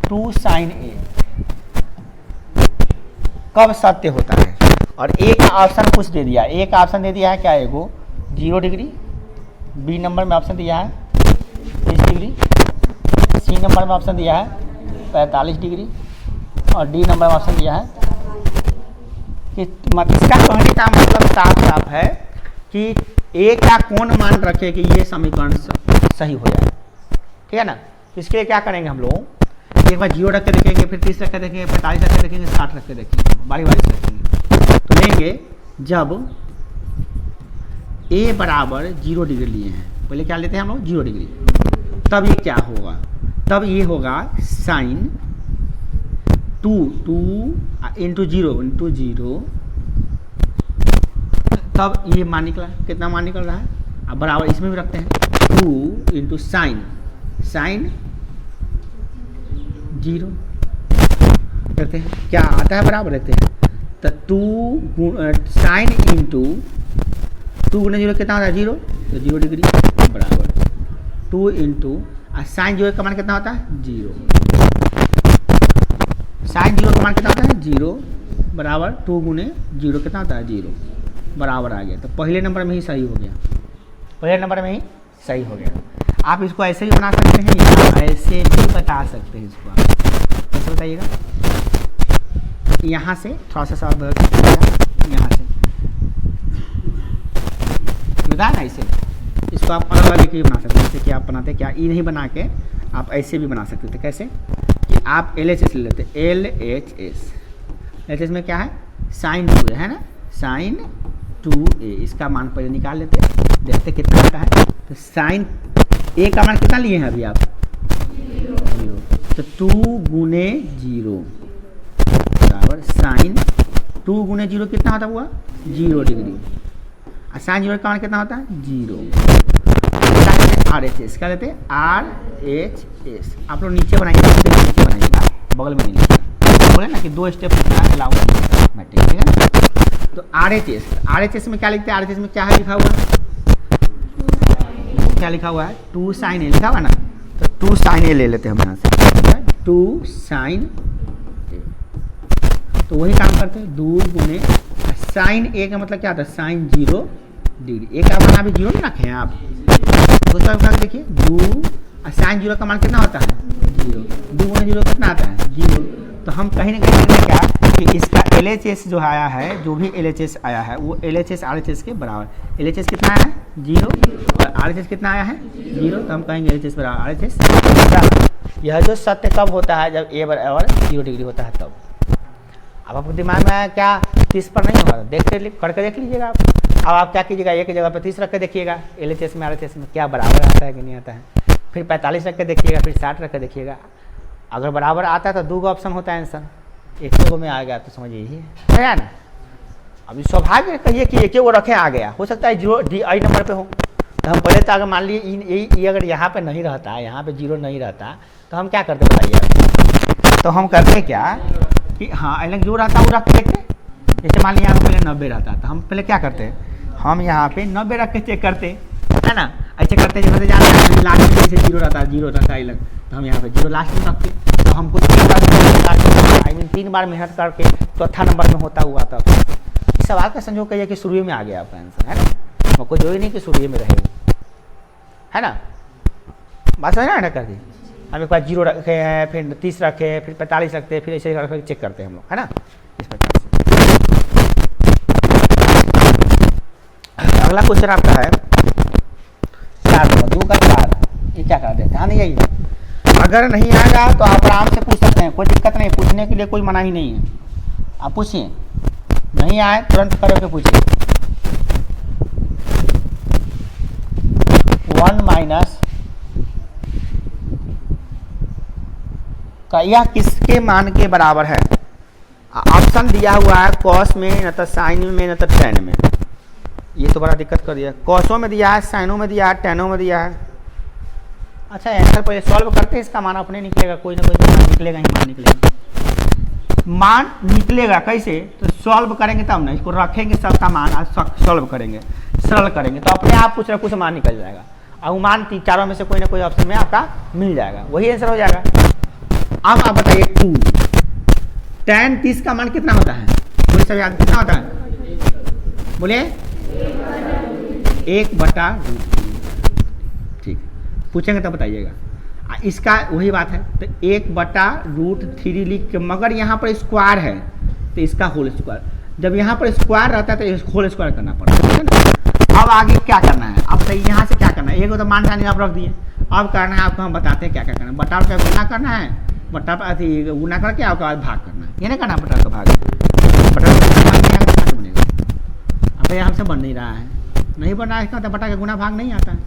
2 साइन a कब सत्य होता है। और a का ऑप्शन कुछ दे दिया, a का ऑप्शन दे दिया है क्या, एगो 0 डिग्री, b नंबर में ऑप्शन दिया है 30 डिग्री, c नंबर में ऑप्शन दिया है 45 डिग्री, और d नंबर में ऑप्शन दिया है कि इसका कहने का मतलब साफ साफ है कि a का कौन मान रखे कि ये समीकरण सही हो जाए, ठीक है ना। तो इसके लिए क्या करेंगे हम लोग, एक बार 0 रख के देखेंगे, फिर 30 रख के देखेंगे, 45 रख के देखेंगे, 60 रख के देखेंगे, बारी बारी से रखेंगे। तो लेंगे जब a बराबर 0 डिग्री लिए हैं, पहले क्या लेते हैं हम लोग 0 डिग्री, तब ये क्या होगा, तब ये होगा साइन 2 इंटू 0, तब ये मान निकला, कितना मान निकल रहा है। अब बराबर इसमें भी रखते हैं 2 इंटू साइन 0 करते हैं, क्या आता है बराबर रखते हैं। तो 2 साइन इंटू 2 गुना 0 कितना होता है 0, तो 0 डिग्री बराबर 2 इंटू साइन 0 का मान कितना होता है 0, साइन 0 का मान कितना होता है 0 बराबर 2 गुने 0 कितना होता है 0 बराबर आ गया। तो पहले नंबर में ही सही हो गया, पहले नंबर में ही सही हो गया। आप इसको ऐसे भी बना सकते हैं या ऐसे भी बता सकते हैं। इसको आप कैसे बताइएगा, यहाँ से थोड़ा सा सवाल बदल सकते, यहाँ से बताया ना, इसे इसको आप अलग अलग भी बना सकते हैं। जैसे कि आप बनाते क्या ई नहीं बना के आप ऐसे भी बना सकते थे, कैसे कि आप LHS ले लेते, LHS में क्या है, साइन 2A है ना, साइन 2A, इसका मान पहले निकाल लेते, देखते कितना आता है। तो साइन A का मान कितना लिए हैं अभी आप, 0, तो 2 गुने 0 बराबर साइन 2 गुने 0 कितना होता हुआ, 0 डिग्री, और साइन 0 का मान कितना होता है, 0। RHS क्या लेते हैं, RHS। आप लोग नीचे बनाइएगा, नीचे बनाइएगा, बगल में नहीं लिखिएगा, बोले ना कि 2 स्टेप अलाउ नहीं, ठीक है ना। तो RHS में क्या लिखते हैं, RHS में क्या है लिखा हुआ है, क्या लिखा हुआ है, 2 साइन A लिखा हुआ है ना, तो 2 साइन A ले लेते हैं हम यहाँ से, 2 साइन A। तो वही काम करते हैं, 2 गुने साइन A का मतलब क्या होता है, साइन 0 डिग्री। A का मान अभी 0 नहीं रखे हैं आप, तो देखिए 2 साइन 0 का मान कितना होता है, 0, 2 गुने 0 कितना आता है, 0। तो हम कहीं ना कहीं क्या कि इसका LHS जो आया है, जो भी LHS आया है वो LHS RHS के बराबर। LHS कितना आया है, 0, और RHS कितना आया है, 0, तो हम कहेंगे LHS बराबर RHS। यह जो सत्य कब होता है, जब A बराबर 0 डिग्री होता है तब। अब आपको दिमाग में आया क्या, 30 पर नहीं होगा, करके देख लीजिएगा आप। अब आप क्या कीजिएगा, एक जगह पर 30 रख के देखिएगा, LHS में RHS में क्या बराबर आता है कि नहीं आता है, फिर 45 रख के देखिएगा, फिर 60 रख के देखिएगा। अगर बराबर आता है तो 2 ऑप्शन होता है आंसर, 1 में आ गया तो समझिए यही है ना। अभी सौभाग्य कहिए कि 1 रखे आ गया, हो सकता है 0 DI नंबर पे हो, तो हम पहले तो अगर मान लिए ये अगर यहाँ पे नहीं रहता, यहाँ पे 0 नहीं रहता, तो हम क्या करते बताइए। तो हम करते क्या कि हाँ अलग जो रहता वो रख के देखते, जैसे मान लिया पहले 90 रहता, तो हम पहले क्या करते, हम यहाँ पे 90 रख के चेक करते है ना, ऐसे करते जैसे जाते हैं लास्ट में जैसे 0 रहता है अलग, तो हम यहाँ पे 0 लास्ट में रखते, तो हमको 3 बार मेहनत करके चौथा नंबर में होता हुआ था। इस सवाल का संजोग कहिए कि शुरू में आ गया आपका आंसर है ना, कोई जो ही नहीं कि शुरू में रहे है ना, बात समझ ना कर दी। हम एक बार 0 रखे हैं, फिर 30 रखे, फिर 45 रखते हैं, फिर ऐसे चेक करते हैं हम लोग है ना। इस प्रकार अगला क्वेश्चन आपका है 4 2 का 4, ये क्या कर देते हैं, नहीं यही। अगर नहीं आएगा तो आप आराम से पूछ सकते हैं, कोई दिक्कत नहीं, पूछने के लिए कोई मना ही नहीं है, आप पूछिए, नहीं आए तुरंत करके पूछिए। 1 माइनस का यह किसके मान के बराबर है, ऑप्शन दिया हुआ है कॉस में, न तो साइन में, न तो टेन में। ये तो बड़ा दिक्कत कर दिया, कॉसों में दिया है, साइनों में दिया है, टेनों में दिया है। अच्छा आंसर पहले सॉल्व करते हैं, इसका मान अपने निकलेगा, कोई ना कोई मान निकलेगा ही, मान निकलेगा, मान निकलेगा कैसे, तो सॉल्व करेंगे तब ना, इसको रखेंगे सबका मान, सॉल्व करेंगे, सरल करेंगे तो अपने आप कुछ ना कुछ मान निकल जाएगा, और मान चारों में से कोई ना कोई ऑप्शन में आपका मिल जाएगा, वही आंसर हो जाएगा। अब आप बताइए 2 tan 30 का मान कितना होता है, बोले सब याद कितना होता है, बोलिए 1/√3। ठीक, पूछेंगे तब बताइएगा। इसका वही बात है, तो 1/√3 लिख के, मगर यहाँ पर स्क्वायर है तो इसका होल स्क्वायर, जब यहाँ पर स्क्वायर रहता है तो होल स्क्वायर करना पड़ता है ना। अब आगे क्या करना है, अब सही यहाँ से क्या करना है, एक तो मान जाने आप रख दिए, अब करना है आपको, हम बताते हैं क्या क्या करना है। बटा का गुना करना है, बटा अथी गुना करके आपके बाद भाग करना है, ये नहीं करना बटा का भाग, बटा का बनेगा, अब यहाँ हमसे बन नहीं रहा है, नहीं बन रहा है इसका, तो बटा का गुना भाग नहीं आता है,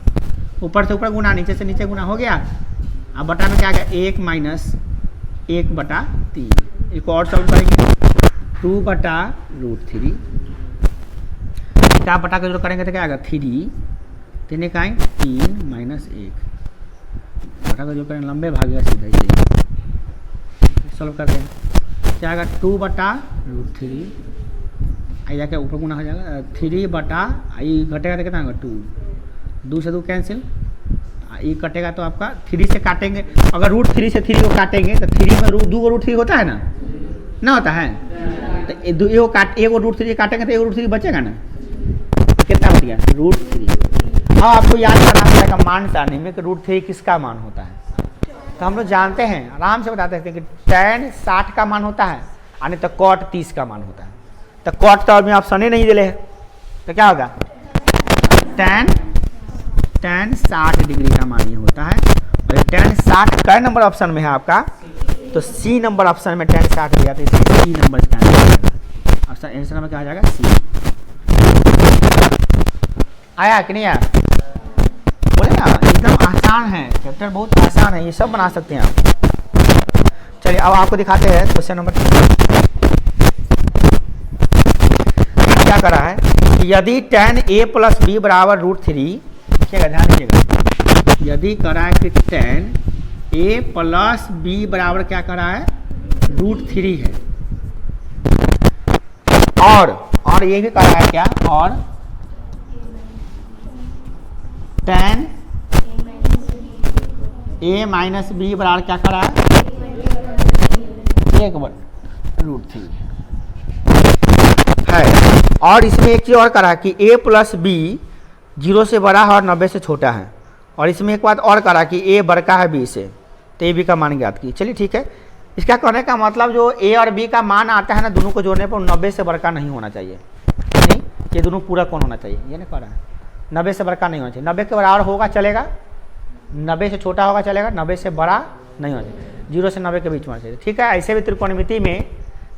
ऊपर से ऊपर गुना, नीचे से नीचे गुना हो गया। अब बटा में क्या आ गया, 1 माइनस 1/3, एक और सॉल्व करेंगे 2/√3, क्या बटा का जो करेंगे तो क्या आएगा 3, 3 का 3 माइनस 1, बटा का जो करेंगे लंबे भागेगा सीधा ही, सॉल्व करते हैं, क्या आएगा 2/√3, आई जाके ऊपर गुना हो जाएगा 3 आई घटेगा तो कितना होगा 2, 2 से 2 कैंसिल, ये कटेगा तो आपका 3 से काटेंगे, अगर √3 से 3 को काटेंगे तो 3 में 2 को √3 होता है ना होता है, तो एक √3 काटेंगे तो 1 √3 बचेगा ना, कितना बच गया √3। अब आपको याद करना पड़ेगा मान सारणी में कि √3 किसका मान होता है, तो हम लोग जानते हैं, आराम से बता सकते हैं कि tan 60 का मान होता है, यानी तो cot 30 का मान होता है, तो cot तो अभी ऑप्शन ही नहीं दिले है, तो क्या होगा tan 60 डिग्री का मान ये होता है, और tan 60 कै नंबर ऑप्शन में है आपका, तो सी नंबर ऑप्शन में tan 60 दिया, तो इसमें सी नंबर इसका आंसर आ जाएगा। ऑप्शन आंसर में क्या आ जाएगा? सी। आया कि नहीं आया? बोले ना एकदम आसान है, चैप्टर बहुत आसान है, ये सब बना सकते हैं आप। चलिए अब आपको दिखाते हैं क्वेश्चन नंबर 3 क्या करा है। यदि tan a प्लस b बराबर √3, देखिएगा ध्यान दीजिएगा, यदि करा है कि tan a प्लस b बराबर क्या करा है? √3 है, और ये भी करा है क्या? और tan a माइनस b बराबर क्या करा है? 1/√3 है। और इसमें एक चीज़ और करा है कि a प्लस b 0 से बड़ा है और 90 से छोटा है। और इसमें एक बात और करा कि a बड़का है b से, तो a b का मान ज्ञात की। चलिए ठीक है, इसका कहने का मतलब जो a और b का मान आता है ना, दोनों को जोड़ने पर 90 से बड़का नहीं होना चाहिए, नहीं, ये दोनों पूरा कौन होना चाहिए, ये नहीं कह रहा है। 90 से बड़का नहीं होना चाहिए, 90 के बराबर होगा चलेगा, 90 से छोटा होगा चलेगा, 90 से बड़ा नहीं होना चाहिए, 0 से 90 के बीच में होना चाहिए। ठीक है, ऐसे भी त्रिकोणमिति में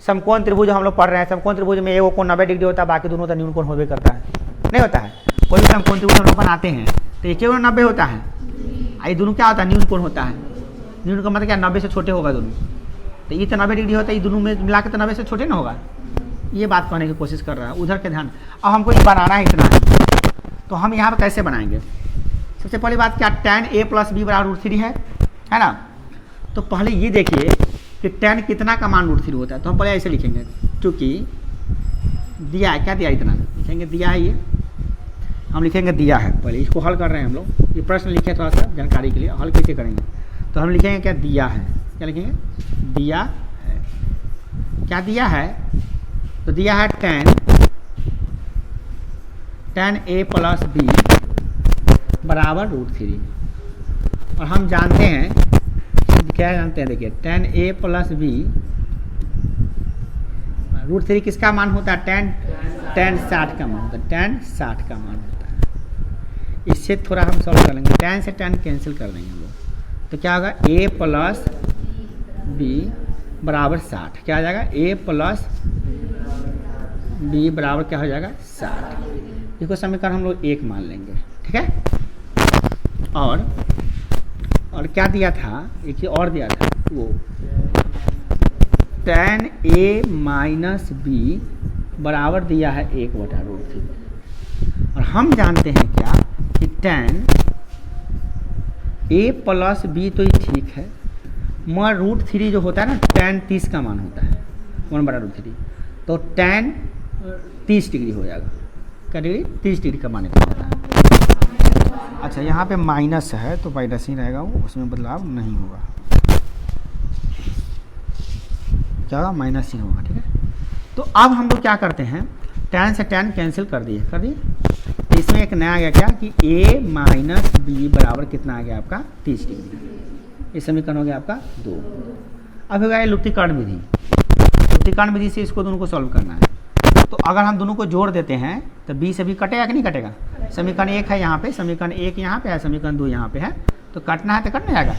समकोण त्रिभुज हम लोग पढ़ रहे हैं, समकोण त्रिभुज में एक कोण 90 डिग्री होता है, बाकी दोनों का न्यून कोण होबे करता है, नहीं होता है। कोई भी समकोण त्रिभुज हम लोग बनाते हैं तो एक 90 होता है, ये दोनों क्या होता है? न्यून कोण होता है। न्यून का मतलब क्या? 90 से छोटे होगा दोनों, तो ये तो 90 डिग्री होता है, ये दोनों में मिला के तो 90 से छोटे ना होगा। ये बात कहने की कोशिश कर रहा है, उधर के ध्यान। अब हमको ये बनाना है इतना है, तो हम यहाँ पर कैसे बनाएंगे? सबसे पहली बात क्या, tan a प्लस b बराबर √3 है ना। तो पहले ये देखिए कि tan कितना का मान √3 होता है, तो हम पहले ऐसे लिखेंगे, क्योंकि दिया है, क्या दिया है? इतना लिखेंगे, दिया है, ये हम लिखेंगे दिया है। पहले इसको हल कर रहे हैं हम लोग, ये प्रश्न लिखे थोड़ा सा जानकारी के लिए, हल कैसे करेंगे। तो हम लिखेंगे क्या? दिया है, क्या लिखेंगे? दिया है। क्या दिया है? तो दिया है tan a प्लस b बराबर √3। और हम जानते हैं, क्या जानते हैं? देखिए tan a प्लस b √3 किसका मान होता है? tan 60 का मान होता है, tan 60 का मान होता है। इससे थोड़ा हम सॉल्व कर लेंगे, tan से tan कैंसिल कर देंगे हम लोग, तो क्या होगा? a प्लस b बराबर 60, क्या आ जाएगा? a प्लस b बराबर क्या हो जाएगा? 60। इसको समीकरण हम लोग 1 मान लेंगे, ठीक है। और क्या दिया था? एक ही और दिया था, वो tan a माइनस b बराबर दिया है 1/√3। और हम जानते हैं क्या कि tan a प्लस b तो ये ठीक है, मगर √3 जो होता है ना, tan 30 का मान होता है 1/√3, तो tan 30 डिग्री हो जाएगा। क्या डिग्री? 30 डिग्री का मान होता है। अच्छा, यहाँ पे माइनस है तो माइनस ही रहेगा, वो उसमें बदलाव नहीं होगा, क्या होगा? माइनस ही होगा, ठीक है। तो अब हम लोग क्या करते हैं, tan से tan कैंसिल कर दिए, तो इसमें एक नया आ गया क्या कि a माइनस b बराबर कितना आ गया आपका? 30 डिग्री। ये समीकरण हो गया आपका 2। अब हो गया लुप्तीकरण विधि। लुप्तीकरण विधि से इसको दोनों को सॉल्व करना है। तो अगर हम दोनों को जोड़ देते हैं तो b से भी कटेगा कि नहीं कटेगा? समीकरण 1 है यहाँ पे, समीकरण 1 यहाँ पे है, समीकरण 2 यहाँ पे है, तो कटना है तो कट नहीं जाएगा,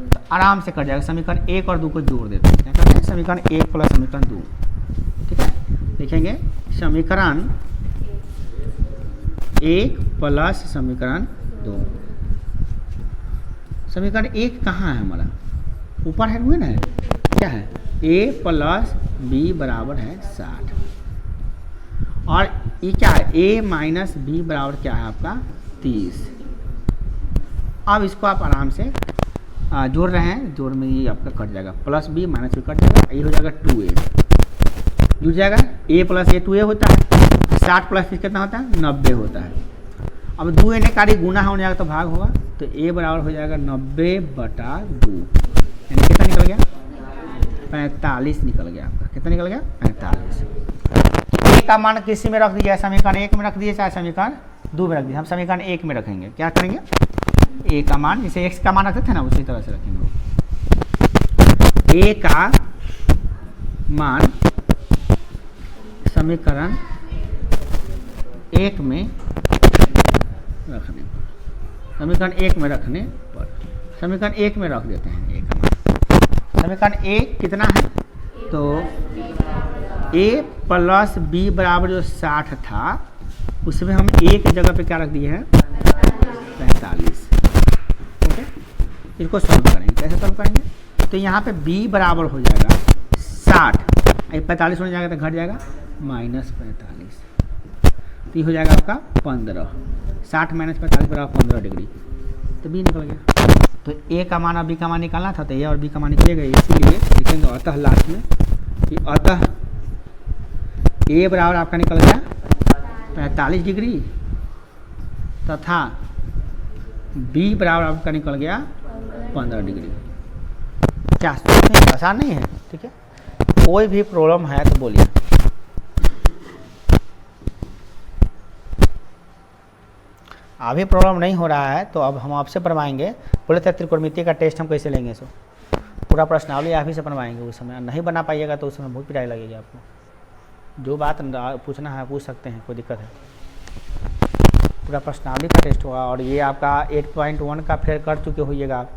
तो आराम से कट जाएगा। समीकरण 1 और 2 को जोड़ देते हैं, क्या करते हैं? समीकरण 1 प्लस समीकरण 2, ठीक है। लिखेंगे समीकरण 1 प्लस समीकरण 2। समीकरण 1 कहाँ है हमारा? ऊपर है, हुए ना, क्या है? a प्लस b बराबर है 60। और ये क्या है? a माइनस b बराबर क्या है आपका? 30। अब इसको आप आराम से जोड़ रहे हैं, जोड़ में ये आपका कट जाएगा, plus b minus b cut जाएगा, ये हो जाएगा 2a, जुड़ जाएगा। a प्लस a 2a होता है, 60 प्लस 30 कितना होता है? 90 होता है। अब 2a ने कार्य गुना होने जाएगा तो भाग होगा, तो a बराबर हो जाएगा 90/2, यानी कितना निकल गया? 45 निकल गया आपका। कितना निकल गया? 45। a का मान किसी में रख दीजिए, समीकरण 1 में रख दीजिए, चाहे समीकरण 2 में रख दीजिए। हम समीकरण 1 में रखेंगे, क्या करेंगे? a का मान, जैसे x का मान रखते थे ना, उसी तरह से रखेंगे। a का मान समीकरण 1 में रखने पर, समीकरण 1 में रखने पर, समीकरण 1 में रख देते हैं a का मान। समीकरण ए कितना है, तो a प्लस b बराबर जो 60 था उसमें हम a की जगह पे क्या रख दिए हैं 45। ओके, इसको सॉल्व करेंगे। कैसे सॉल्व करेंगे, तो यहाँ पे b बराबर हो जाएगा 60, 45 होने जाएगा तो घट जाएगा -45, तो ये हो जाएगा आपका 15। 60 - 45 बराबर 15 डिग्री, तो b निकल गया। तो a का मान और b का मान निकालना था, तो a और b का मान निकलेगा, इसीलिए लिखेंगे अतः लास्ट में कि अतः a बराबर आपका निकल गया 45 डिग्री तथा b बराबर आपका निकल गया 15 डिग्री। क्या आसान नहीं है? ठीक है, कोई भी प्रॉब्लम है तो बोलिए। अभी प्रॉब्लम नहीं हो रहा है तो अब हम आपसे बनवाएंगे। बोले थे त्रिकोणमिति का टेस्ट हम कैसे लेंगे, सो पूरा प्रश्नावली आप ही से बनवाएंगे। उस समय नहीं बना पाइएगा तो उस समय बहुत पिटाई लगेगी आपको। जो बात पूछना है पूछ सकते हैं, कोई दिक्कत है। पूरा प्रश्नावली का टेस्ट होगा और ये आपका 8.1 का फेयर कर चुके होइएगा आप,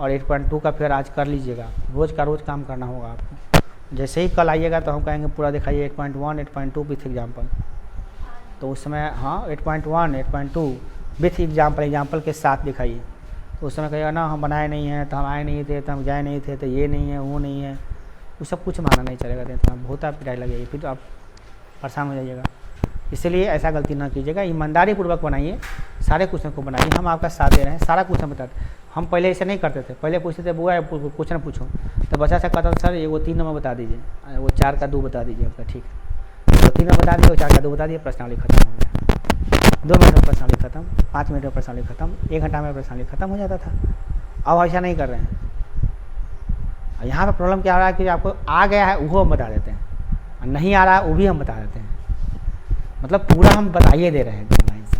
और 8.2 का फेयर आज कर लीजिएगा। रोज़ का रोज़ काम करना होगा आपको। जैसे ही कल आइएगा तो हम कहेंगे पूरा दिखाइए 8.1, 8.2 विथ एग्जाम्पल। तो उस समय हाँ 8.1, 8.2 विथ एग्जाम्पल के साथ दिखाइए। तो उस समय कहिएगा ना हम बनाए नहीं हैं, तो हम आए नहीं थे, तो हम जाए नहीं थे, तो ये नहीं है, वो नहीं है, वो सब कुछ माना नहीं चलेगा। तो बहुत आप पिटाई लगेगी, फिर तो आप परेशान हो जाइएगा। इसलिए ऐसा गलती ना कीजिएगा, ईमानदारी पूर्वक बनाइए, सारे क्वेश्चन को बनाइए। हम आपका साथ दे रहे हैं, सारा क्वेश्चन बताते हैं। हम पहले ऐसे नहीं करते थे, पहले पूछते थे बुआ क्वेश्चन पूछो, तो बच्चा से कहता था सर ये वो 3 नंबर बता दीजिए, वो 4 का 2 बता दीजिए। आपका ठीक है, तो 3 नंबर बता दीजिए, 4 का 2 बता दिए, प्रश्नावली खत्म हो गया। 2 मिनट में प्रश्नावली खत्म, 5 मिनट में प्रश्नावली खत्म, 1 घंटा में प्रश्नावली खत्म हो जाता था। अब ऐसा नहीं कर रहे हैं। यहाँ पर प्रॉब्लम क्या हो रहा है कि आपको आ गया है वो हम बता देते हैं, और नहीं आ रहा है वो भी हम बता देते हैं। मतलब पूरा हम बताइए दे रहे हैं गाइडलाइन से।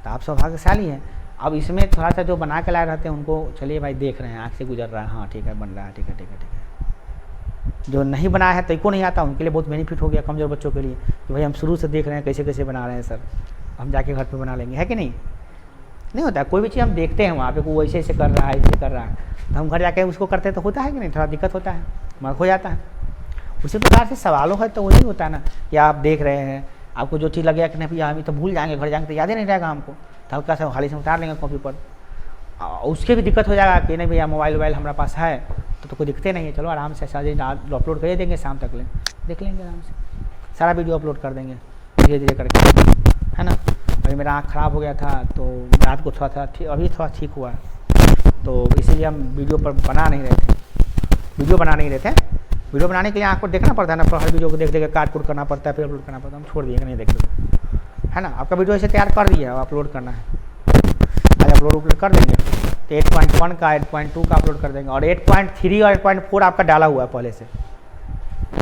तो आप सौभाग्यशाली हैं। अब इसमें थोड़ा सा जो बना के लाए रहते हैं उनको चलिए भाई देख रहे हैं, आँख से गुजर रहा है, हाँ ठीक है बन रहा है, ठीक है ठीक है ठीक है। जो नहीं बनाया है तो को नहीं आता, उनके लिए बहुत बेनिफिट हो गया, कमजोर बच्चों के लिए कि भाई हम शुरू से देख रहे हैं कैसे कैसे बना रहे हैं सर, हम जाके घर पे बना लेंगे, है कि नहीं? नहीं होता, कोई भी चीज़ हम देखते हैं वहाँ पे वो ऐसे ऐसे कर रहा है, ऐसे कर रहा है, तो हम घर जाके उसको करते हैं तो होता है कि नहीं, थोड़ा दिक्कत होता है, मर्क हो जाता है। उसी प्रकार से सवालों है तो वही होता है ना कि आप देख रहे हैं, आपको जो चीज़ लगेगा कि नहीं भैया हम तो भूल जाएंगे, घर जाएंगे तो याद ही नहीं रहेगा हमको, तो हल्का सा खाली से उतार लेंगे कॉपी पर। उसके भी दिक्कत हो जाएगा कि नहीं भैया मोबाइल हमारे पास है तो कोई दिक्कत नहीं है, चलो आराम से सारे अपलोड कर देंगे, शाम तक देख लेंगे आराम से, सारा वीडियो अपलोड कर देंगे धीरे धीरे करके, है ना। अभी मेरा आँख ख़राब हो गया था तो रात को थोड़ा सा ठीक, अभी थोड़ा ठीक हुआ, तो इसीलिए हम वीडियो पर बना नहीं रहे थे। वीडियो बनाने के लिए आँख को देखना पड़ता है ना, हर वीडियो को देख देख काट कूट करना पड़ता है, फिर अपलोड करना पड़ता है। हम छोड़ दिए नहीं देखते, है ना। आपका वीडियो ऐसे तैयार कर दिया, अब अपलोड करना है, आज अपलोड कर देंगे। तो 8.1 का 8.2 का अपलोड कर देंगे, और 8.3 और 8.4 आपका डाला हुआ है पहले से,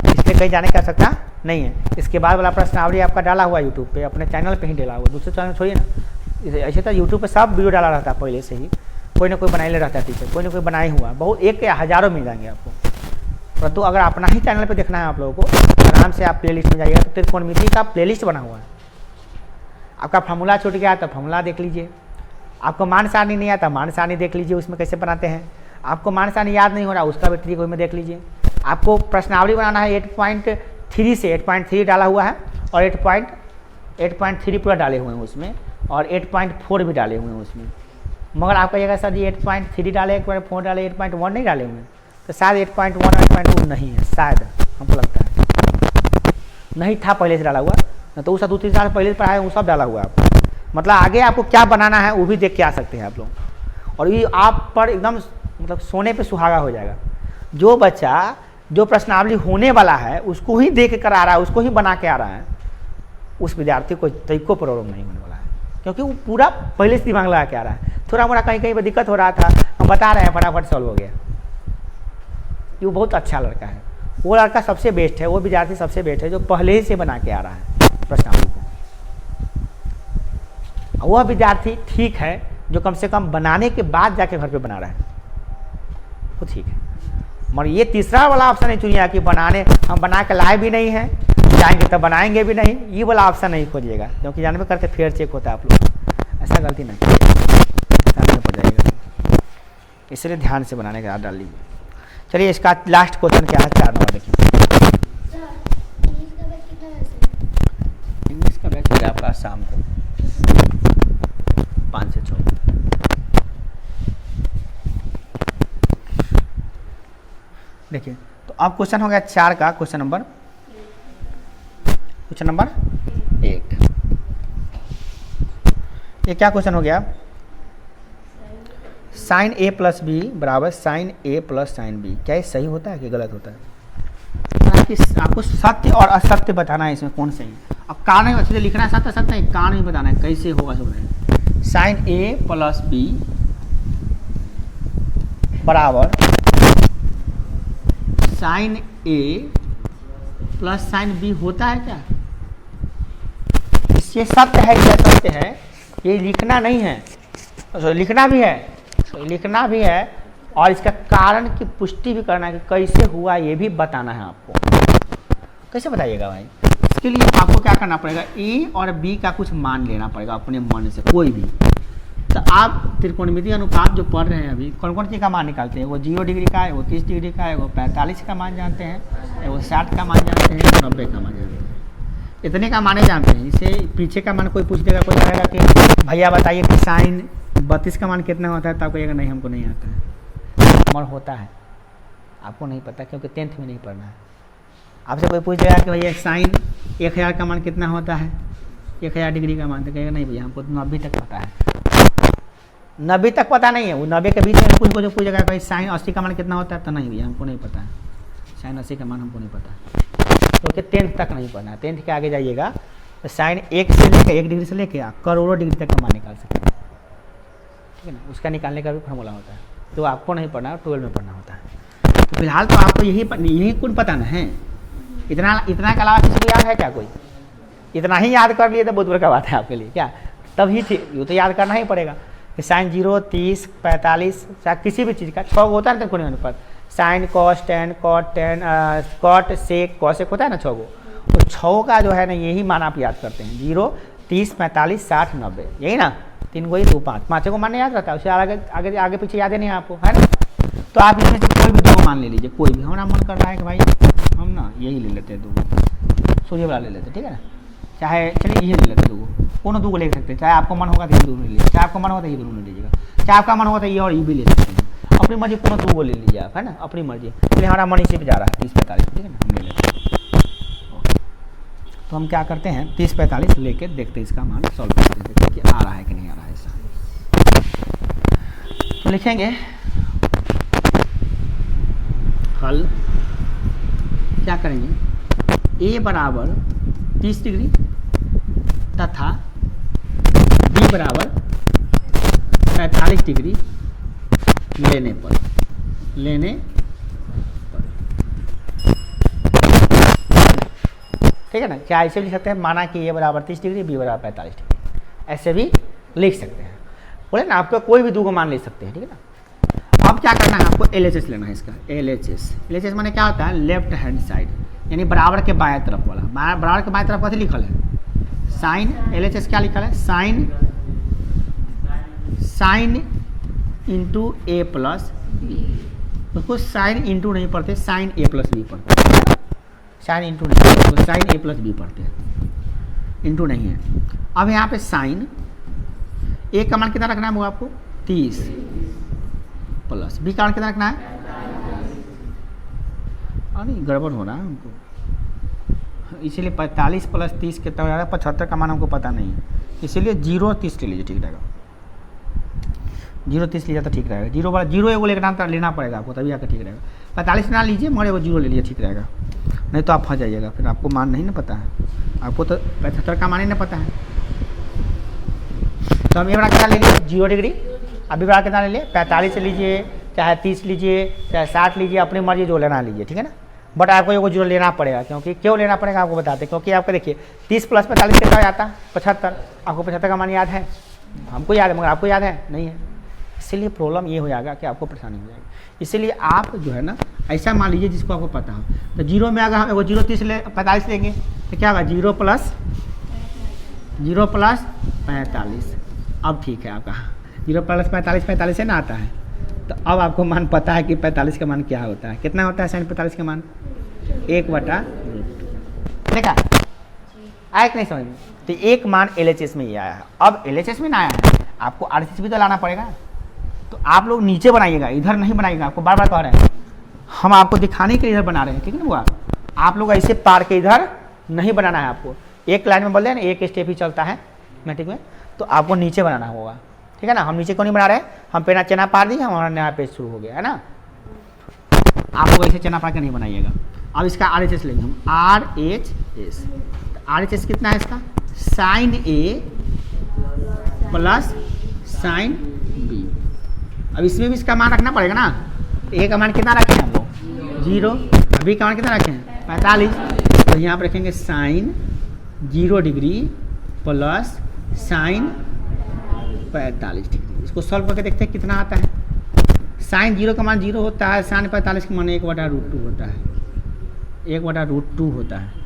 इसलिए कहीं जाने की आवश्यकता नहीं है। इसके बाद वाला प्रश्नावली आपका डाला हुआ है यूट्यूब पे, अपने चैनल पे ही डाला हुआ, दूसरे चैनल छोड़िए ना। ऐसे तो यूट्यूब पे सब वीडियो डाला रहता है पहले से ही, कोई ना कोई बनाए रहता है टीचर, कोई ना कोई बनाए हुआ, बहुत एक या हज़ारों मिल जाएंगे आपको। परंतु अगर अपना ही चैनल पे देखना है आप लोगों को, आराम से आप प्लेलिस्ट में जाइएगा तो त्रिकोणमिति का प्लेलिस्ट बना हुआ है। आपका फार्मूला छूट गया तो फार्मूला देख लीजिए, आपको मान सारणी नहीं आता मान सारणी देख लीजिए, उसमें कैसे बनाते हैं। आपको मान सारणी याद नहीं हो रहा उसका भी ट्रिक में देख लीजिए। आपको प्रश्नावली बनाना है 8.3 से 8.3 डाला हुआ है, और 8.3 पूरा डाले हुए हैं उसमें, और 8.4 भी डाले हुए हैं उसमें। मगर आप कहिएगा सर जी 8.3 डाले, 8.4 डाले, 8.1 नहीं डाले हुए हैं, तो शायद 8.1 और 8.2 नहीं है, शायद हमको लगता है नहीं था पहले से डाला हुआ, तो उसका 2-3 साल पहले पढ़ा है वो सब डाला हुआ है आपको। मतलब आगे आपको क्या बनाना है वो भी देख के आ सकते हैं आप लोग, और ये आप पर एकदम मतलब सोने पे सुहागा हो जाएगा। जो बच्चा जो प्रश्नावली होने वाला है उसको ही देख कर आ रहा है, उसको ही बना के आ रहा है, उस विद्यार्थी को तरीको प्रॉब्लम नहीं होने वाला है, क्योंकि वो पूरा पहले से दिमाग लगा के आ रहा है। थोड़ा मोड़ा कहीं कहीं पर दिक्कत हो रहा था, हम बता रहे हैं, फटाफट सॉल्व हो गया। ये बहुत अच्छा लड़का है, वो लड़का सबसे बेस्ट है, वो विद्यार्थी सबसे बेस्ट है जो पहले ही से बना के आ रहा है प्रश्नावली को। वह विद्यार्थी ठीक है जो कम से कम बनाने के बाद जाके घर पे बना रहा है, वो ठीक है। मगर ये तीसरा वाला ऑप्शन नहीं चुनिए कि बनाने हम बना के लाए भी नहीं हैं, जाएंगे तब बनाएंगे भी नहीं, ये वाला ऑप्शन नहीं खोजिएगा, क्योंकि जानबे करते फेयर चेक होता है आप लोग, ऐसा गलती नहीं पड़ जाएगा। इसलिए ध्यान से बनाने के बाद डाल लीजिए। चलिए इसका लास्ट क्वेश्चन क्या है, 4 नंबर देखिए। इंग्लिश का बैच हो गया आपका शाम को 5 से 6। देखिए तो अब क्वेश्चन हो गया 4 का, क्वेश्चन नंबर 1। ये क्या क्वेश्चन हो गया, साइन ए प्लस बी बराबर साइन ए प्लस साइन बी। क्या ये सही होता है कि गलत होता है? आपको सत्य और असत्य बताना है, इसमें कौन सही है। अब कारण अच्छे से लिखना है, सत्य असत्य है, कारण ही बताना है कैसे होगा सब। साइन ए प्लस बी बराबर साइन ए प्लस साइन बी होता है क्या? ये सत्य है क्या सत्य है, ये लिखना नहीं है, लिखना भी है और इसका कारण की पुष्टि भी करना है कि कैसे हुआ ये भी बताना है आपको। कैसे बताइएगा भाई? इसके लिए आपको क्या करना पड़ेगा, ए और बी का कुछ मान लेना पड़ेगा अपने मन से कोई भी। तो आप त्रिकोणमिति अनुपात जो पढ़ रहे हैं अभी, कौन कौन चीज़ का मान निकालते हैं? वो 0 डिग्री का है, वो 30 डिग्री का है, वो 45 का मान जानते हैं, वो 60 का मान जानते हैं, 90 का मान जानते हैं। इतने का माने जानते हैं। इसे पीछे का मान कोई पूछ देगा, कोई कहेगा कि भैया बताइए कि साइन 32 का मान कितना होता है, तो आप कहिएगा नहीं हमको नहीं आता है। और होता है, आपको नहीं पता क्योंकि 10th में नहीं पढ़ना है। आपसे कोई पूछ देगा कि भैया साइन 1000 का मान कितना होता है, 1000 डिग्री का मान, तो कहेगा नहीं भैया हमको 90 तक पता है। 90 तक पता नहीं है, वो 90 के बीच में कुछ पूछेगा भाई साइन 80 का मान कितना होता है, तो नहीं भैया हमको नहीं पता है, साइन 80 का मान हमको नहीं पता है। क्योंकि 10th तक नहीं पढ़ना है। 10th के आगे जाइएगा तो साइन 1 से लेकर 1 डिग्री से लेकर करोड़ों डिग्री तक का मान निकाल सकते हैं, ठीक है ना। उसका निकालने का भी फॉर्मूला होता है, तो आपको नहीं पढ़ना है, 12 में पढ़ना होता है। तो फिलहाल तो आपको यही कुछ पता है। इतना के अलावा किसी को याद है क्या? कोई इतना ही याद कर लिए तो बहुत बड़ा बात है आपके लिए क्या? तभी थी ये तो याद करना ही पड़ेगा कि साइन 0, 30, 45 किसी भी चीज़ का 6 होता है ना त्रिकोणमिति पर। Sine cos tan cot sec cosec होता है ना 6 गो, तो 6 का जो है ना यही मान आप याद करते हैं। 0, 30, 45, 60, 90, यही ना 3 गो ही 2, 5 को मान याद रहता है, उससे आगे पीछे याद नहीं आपको, है ना। तो आप इसमें से कोई भी 2 मान ले लीजिए, कोई भी। हमारा मन कर रहा है कि भाई हम ना यही ले लेते हैं 2 सूर्य वाला ले लेते हैं, ठीक है ना। चाहे चलिए ये ले लेते हैं 2, कोनो 2 ले सकते हैं। चाहे आपको मन होगा तो ये 2 ले लीजिए, चाहे आपको मन होगा तो ये 2 ले लीजिएगा, चाहे आपका मन होगा तो ये और ये भी ले सकते हैं। अपनी मर्जी कोनो 2 ले लीजिए आप, है ना, अपनी मर्जी। इसलिए हमारा मन इसी पे जा रहा है 30-45, ठीक है ना, हम ले लेते हैं। तो हम क्या करते हैं 30-45 लेके देखते हैं इसका मान सॉल्व करते हैं, देखते हैं कि आ रहा है कि नहीं आ रहा है ऐसा। तो लिखेंगे हल, क्या करेंगे, ए बराबर 30 डिग्री तथा बी बराबर 45 डिग्री लेने पर ठीक है ना। क्या ऐसे भी लिख सकते हैं, माना कि ए बराबर 30 डिग्री बी बराबर 45 डिग्री, ऐसे भी लिख सकते हैं। बोले ना आपको कोई भी 2 मान ले सकते हैं, ठीक है ना। अब क्या करना है आपको, LHS लेना है इसका। LHS माने क्या होता है, लेफ्ट हैंड साइड, यानी बराबर के बाएं तरफ वाला। बराबर के बाएं तरफ कैसे लिखल है, साइन। LHS क्या लिखल है, साइन इंटू ए प्लस बी। उसको साइन इंटू नहीं पढ़ते, साइन ए प्लस बी पढ़ते हैं। साइन इंटू नहीं पढ़ते, तो साइन ए प्लस बी पढ़ते हैं, इंटू नहीं है। अब यहाँ पे साइन ए का मान कितना रखना है वो आपको 30 प्लस बी का मान कितना रखना है, अरे गड़बड़ हो रहा है हमको, इसीलिए 45 प्लस 30 कितना हो जाएगा, 75 का मान हमको पता नहीं है, इसीलिए 0 30 ले लीजिए, ठीक रहेगा। 0 30 लीजिए तो ठीक रहेगा। 0 एगो लेना पड़ेगा आपको, तभी आकर ठीक रहेगा। 45 ना लीजिए मगर एगो 0 ले लीजिए, ठीक रहेगा। नहीं तो आप फंस जाइएगा, फिर आपको मान नहीं ना पता है, आपको तो 75 का मान ही ना पता है। तो हम ये बड़ा कितना ले लिए 0 डिग्री, अभी बड़ा कितना ले लिए 45 लीजिए, चाहे 30 लीजिए, चाहे 60 लीजिए, अपनी मर्जी जो लेना लीजिए, ठीक है ना। बट आपको एगो 0 लेना पड़ेगा, क्योंकि क्यों लेना पड़ेगा आपको बताते, क्योंकि आपको देखिए 30 प्लस 45 कितना हो जाता है 75। आपको 75 का मान याद है, हमको याद है मगर आपको याद है नहीं है, इसीलिए प्रॉब्लम ये हो जाएगा कि आपको परेशानी हो जाएगी। इसीलिए आप जो है ना ऐसा मान लीजिए जिसको आपको पता हो। तो 0 में अगर हम एगो 0 30 45 लेंगे तो क्या होगा 0 प्लस 45। अब ठीक है आपका 0 प्लस 45 45 से ना आता है, तो अब आपको मान पता है कि 45 का मान क्या होता है। कितना होता है sin 45 का मान? 1/√2। देखा आया कि नहीं समझ में? तो एक मान LHS में ये आया है। अब LHS में ना आया है, आपको RHS भी तो लाना पड़ेगा। तो आप लोग नीचे बनाइएगा, इधर नहीं बनाइएगा। आपको बार बार कह रहे हैं, हम आपको दिखाने के लिए इधर बना रहे हैं, ठीक है ना बुआ? आप लोग ऐसे पार के इधर नहीं बनाना है आपको। एक लाइन में बोल रहे हैं ना, एक स्टेप ही चलता है मैट्रिक में, तो आपको नीचे बनाना होगा, ठीक है ना? हम नीचे क्यों नहीं बना रहे हैं? हम पेना चना पार दिए, हमारा नया पेज शुरू हो गया है ना। आप लोग ऐसे चना पार के नहीं बनाइएगा। अब इसका RHS लेंगे हम, RHS। RHS कितना है इसका? sin A plus sin B। अब इसमें भी इसका मान रखना पड़ेगा ना। A का मान कितना रखें हम लोग? 0। B का मान कितना रखें? 45। तो यहाँ पर रखेंगे sin 0 degree plus sin 45 degree. इसको सॉल्व करके देखते हैं कितना आता है। sin 0 का मान 0 होता है, sin 45 का मान 1/√2 होता है। 1/√2 होता है।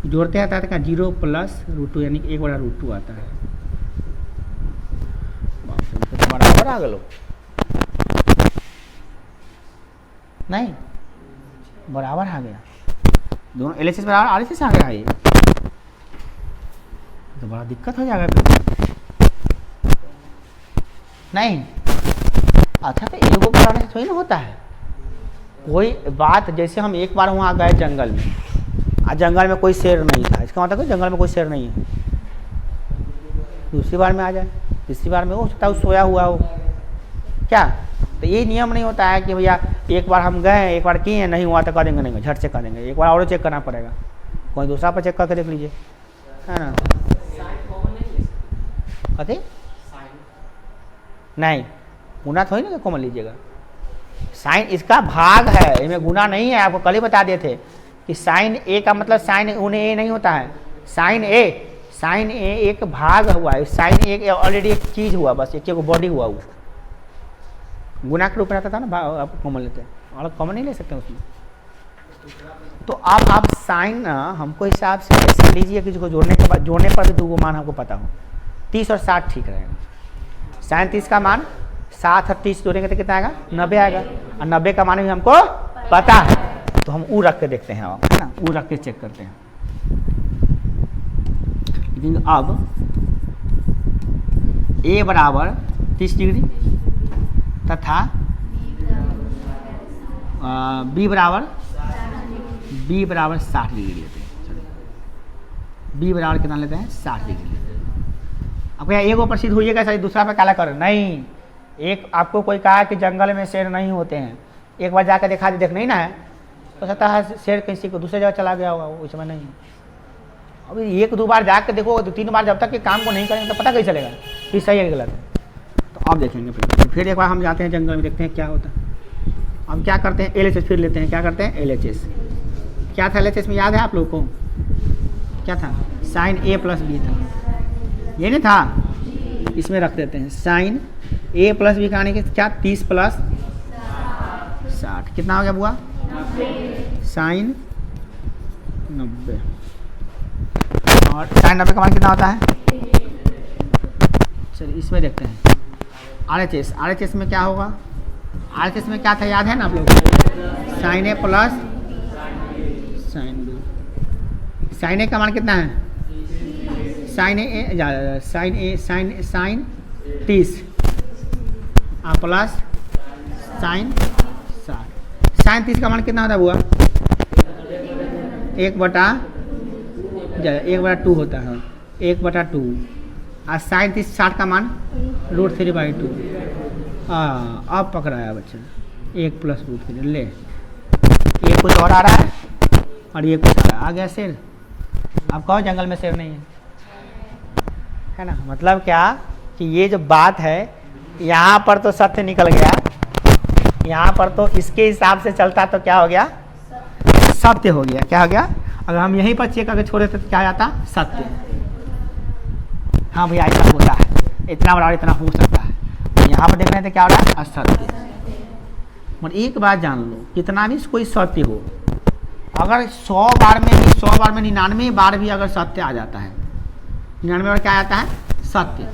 जोड़ते आता है 0 प्लस √2 यानी 1/√2 आता है। बराबर आ गए नहीं? बराबर आ गया दोनों। LHS बराबर RHS आ गया है। ये तो बड़ा दिक्कत हो जाएगा फिर नहीं। अच्छा तो एगो पर RHS थोड़ी ना होता है। कोई बात जैसे हम एक बार वहाँ गए जंगल में, जंगल में कोई शेर नहीं था, इसका मतलब जंगल में कोई शेर नहीं है। दूसरी बार में आ जाए, तीसरी बार में हो सकता है सोया हुआ हो क्या। तो ये नियम नहीं होता है कि भैया एक बार हम गए, एक बार किए नहीं हुआ तो कर देंगे, नहीं झट से कर देंगे। एक बार और चेक करना पड़ेगा, कोई दूसरा पर चेक करके देख लीजिए, है ना? कथी नहीं, गुना थोड़ी ना कॉमन लीजिएगा। साइन इसका भाग है, इसमें गुना नहीं है। आपको कल ही बता दिए थे कि साइन A का मतलब साइन उन्हें A नहीं होता है। साइन A एक भाग हुआ है। साइन A ऑलरेडी एक चीज़ हुआ, बस एक बॉडी हुआ वो गुना के रूप में रहता था ना। आप कॉमन लेते हैं और कॉमन नहीं ले सकते उसमें। तो अब आप साइन हमको हिसाब से ऐसा लीजिए कि जिसको जोड़ने के बाद जोड़ने पर भी दो मान हमको पता हो। 30 और 60 ठीक रहेगा। साइन 30 का मान 7 और 30 जोड़ेंगे तो कितना आएगा? 90 आएगा। और 90 का मान भी हमको पता है, तो हम ऊ रख के देखते हैं, है ना? ऊ रख के चेक करते हैं। लेकिन अब A बराबर 30 डिग्री तथा B बराबर 60 डिग्री लेते हैं। B बराबर कितना लेते हैं? 60 डिग्री लेते हैं। अब क्या एक वो प्रसिद्ध होइएगा सही, दूसरा पे काला करो नहीं। एक आपको कोई कहा कि जंगल में शेर नहीं होते हैं, एक बार जाकर दिखा दे, देख नहीं ना है, हो सकता है शेर किसी को दूसरे जगह चला गया होगा, उस समय नहीं। अभी 1-2 बार जाकर देखो, 2-3 बार जब तक कि काम को नहीं करेंगे तो पता कैसे चलेगा कि सही है कि गलत है। तो अब देखेंगे फिर एक बार हम जाते हैं जंगल में, देखते हैं क्या होता है। हम क्या करते हैं? LHS फिर लेते हैं। क्या करते हैं? LHS क्या था? LHS में याद है आप लोग को क्या था? साइन A प्लस B था, ये नहीं था? इसमें रख देते हैं साइन A प्लस B का आने के क्या? 30 प्लस 60 कितना हो गया बुआ? साइन 90। और साइन 90 का मान कितना होता है? चलिए इसमें देखते हैं। RHS में क्या होगा? RHS में क्या था याद है ना आप लोग? Sine A plus sine B। Sine A का मान कितना है? Sign 30 plus sign 60। साइन 30 का मान कितना होता है बुआ? 1/2 होता है, 1/2। और साइन 30 60 का मान √3/2। अब पकड़ाया बच्चा, 1 प्लस √3 ले। ये कुछ और आ रहा है और ये कुछ आ रहा है। आ गया शेर। अब कहो जंगल में शेर नहीं है ना? मतलब क्या कि ये जो बात है यहाँ पर तो सत्य निकल गया, यहाँ पर तो इसके हिसाब से चलता तो क्या हो गया? सत्य हो गया। क्या हो गया? अगर हम यहीं पर चेक करके छोड़े तो क्या आता? सत्य। हाँ भैया ऐसा होता है, इतना बड़ा इतना हो सकता है। यहाँ पर देख रहे थे क्या हो रहा है? असत्य। और एक बात जान लो, कितना भी कोई सत्य हो, अगर 100 बार में 99 बार भी अगर सत्य आ जाता है, 99 बार क्या आता है? सत्य।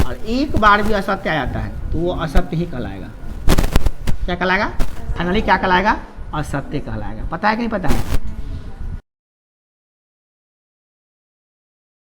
और एक बार भी असत्य आ जाता है तो वो असत्य ही कहलाएगा। क्या कहलाएगा? फाइनली क्या कहलाएगा? असत्य कहलाएगा। पता है कि नहीं पता है?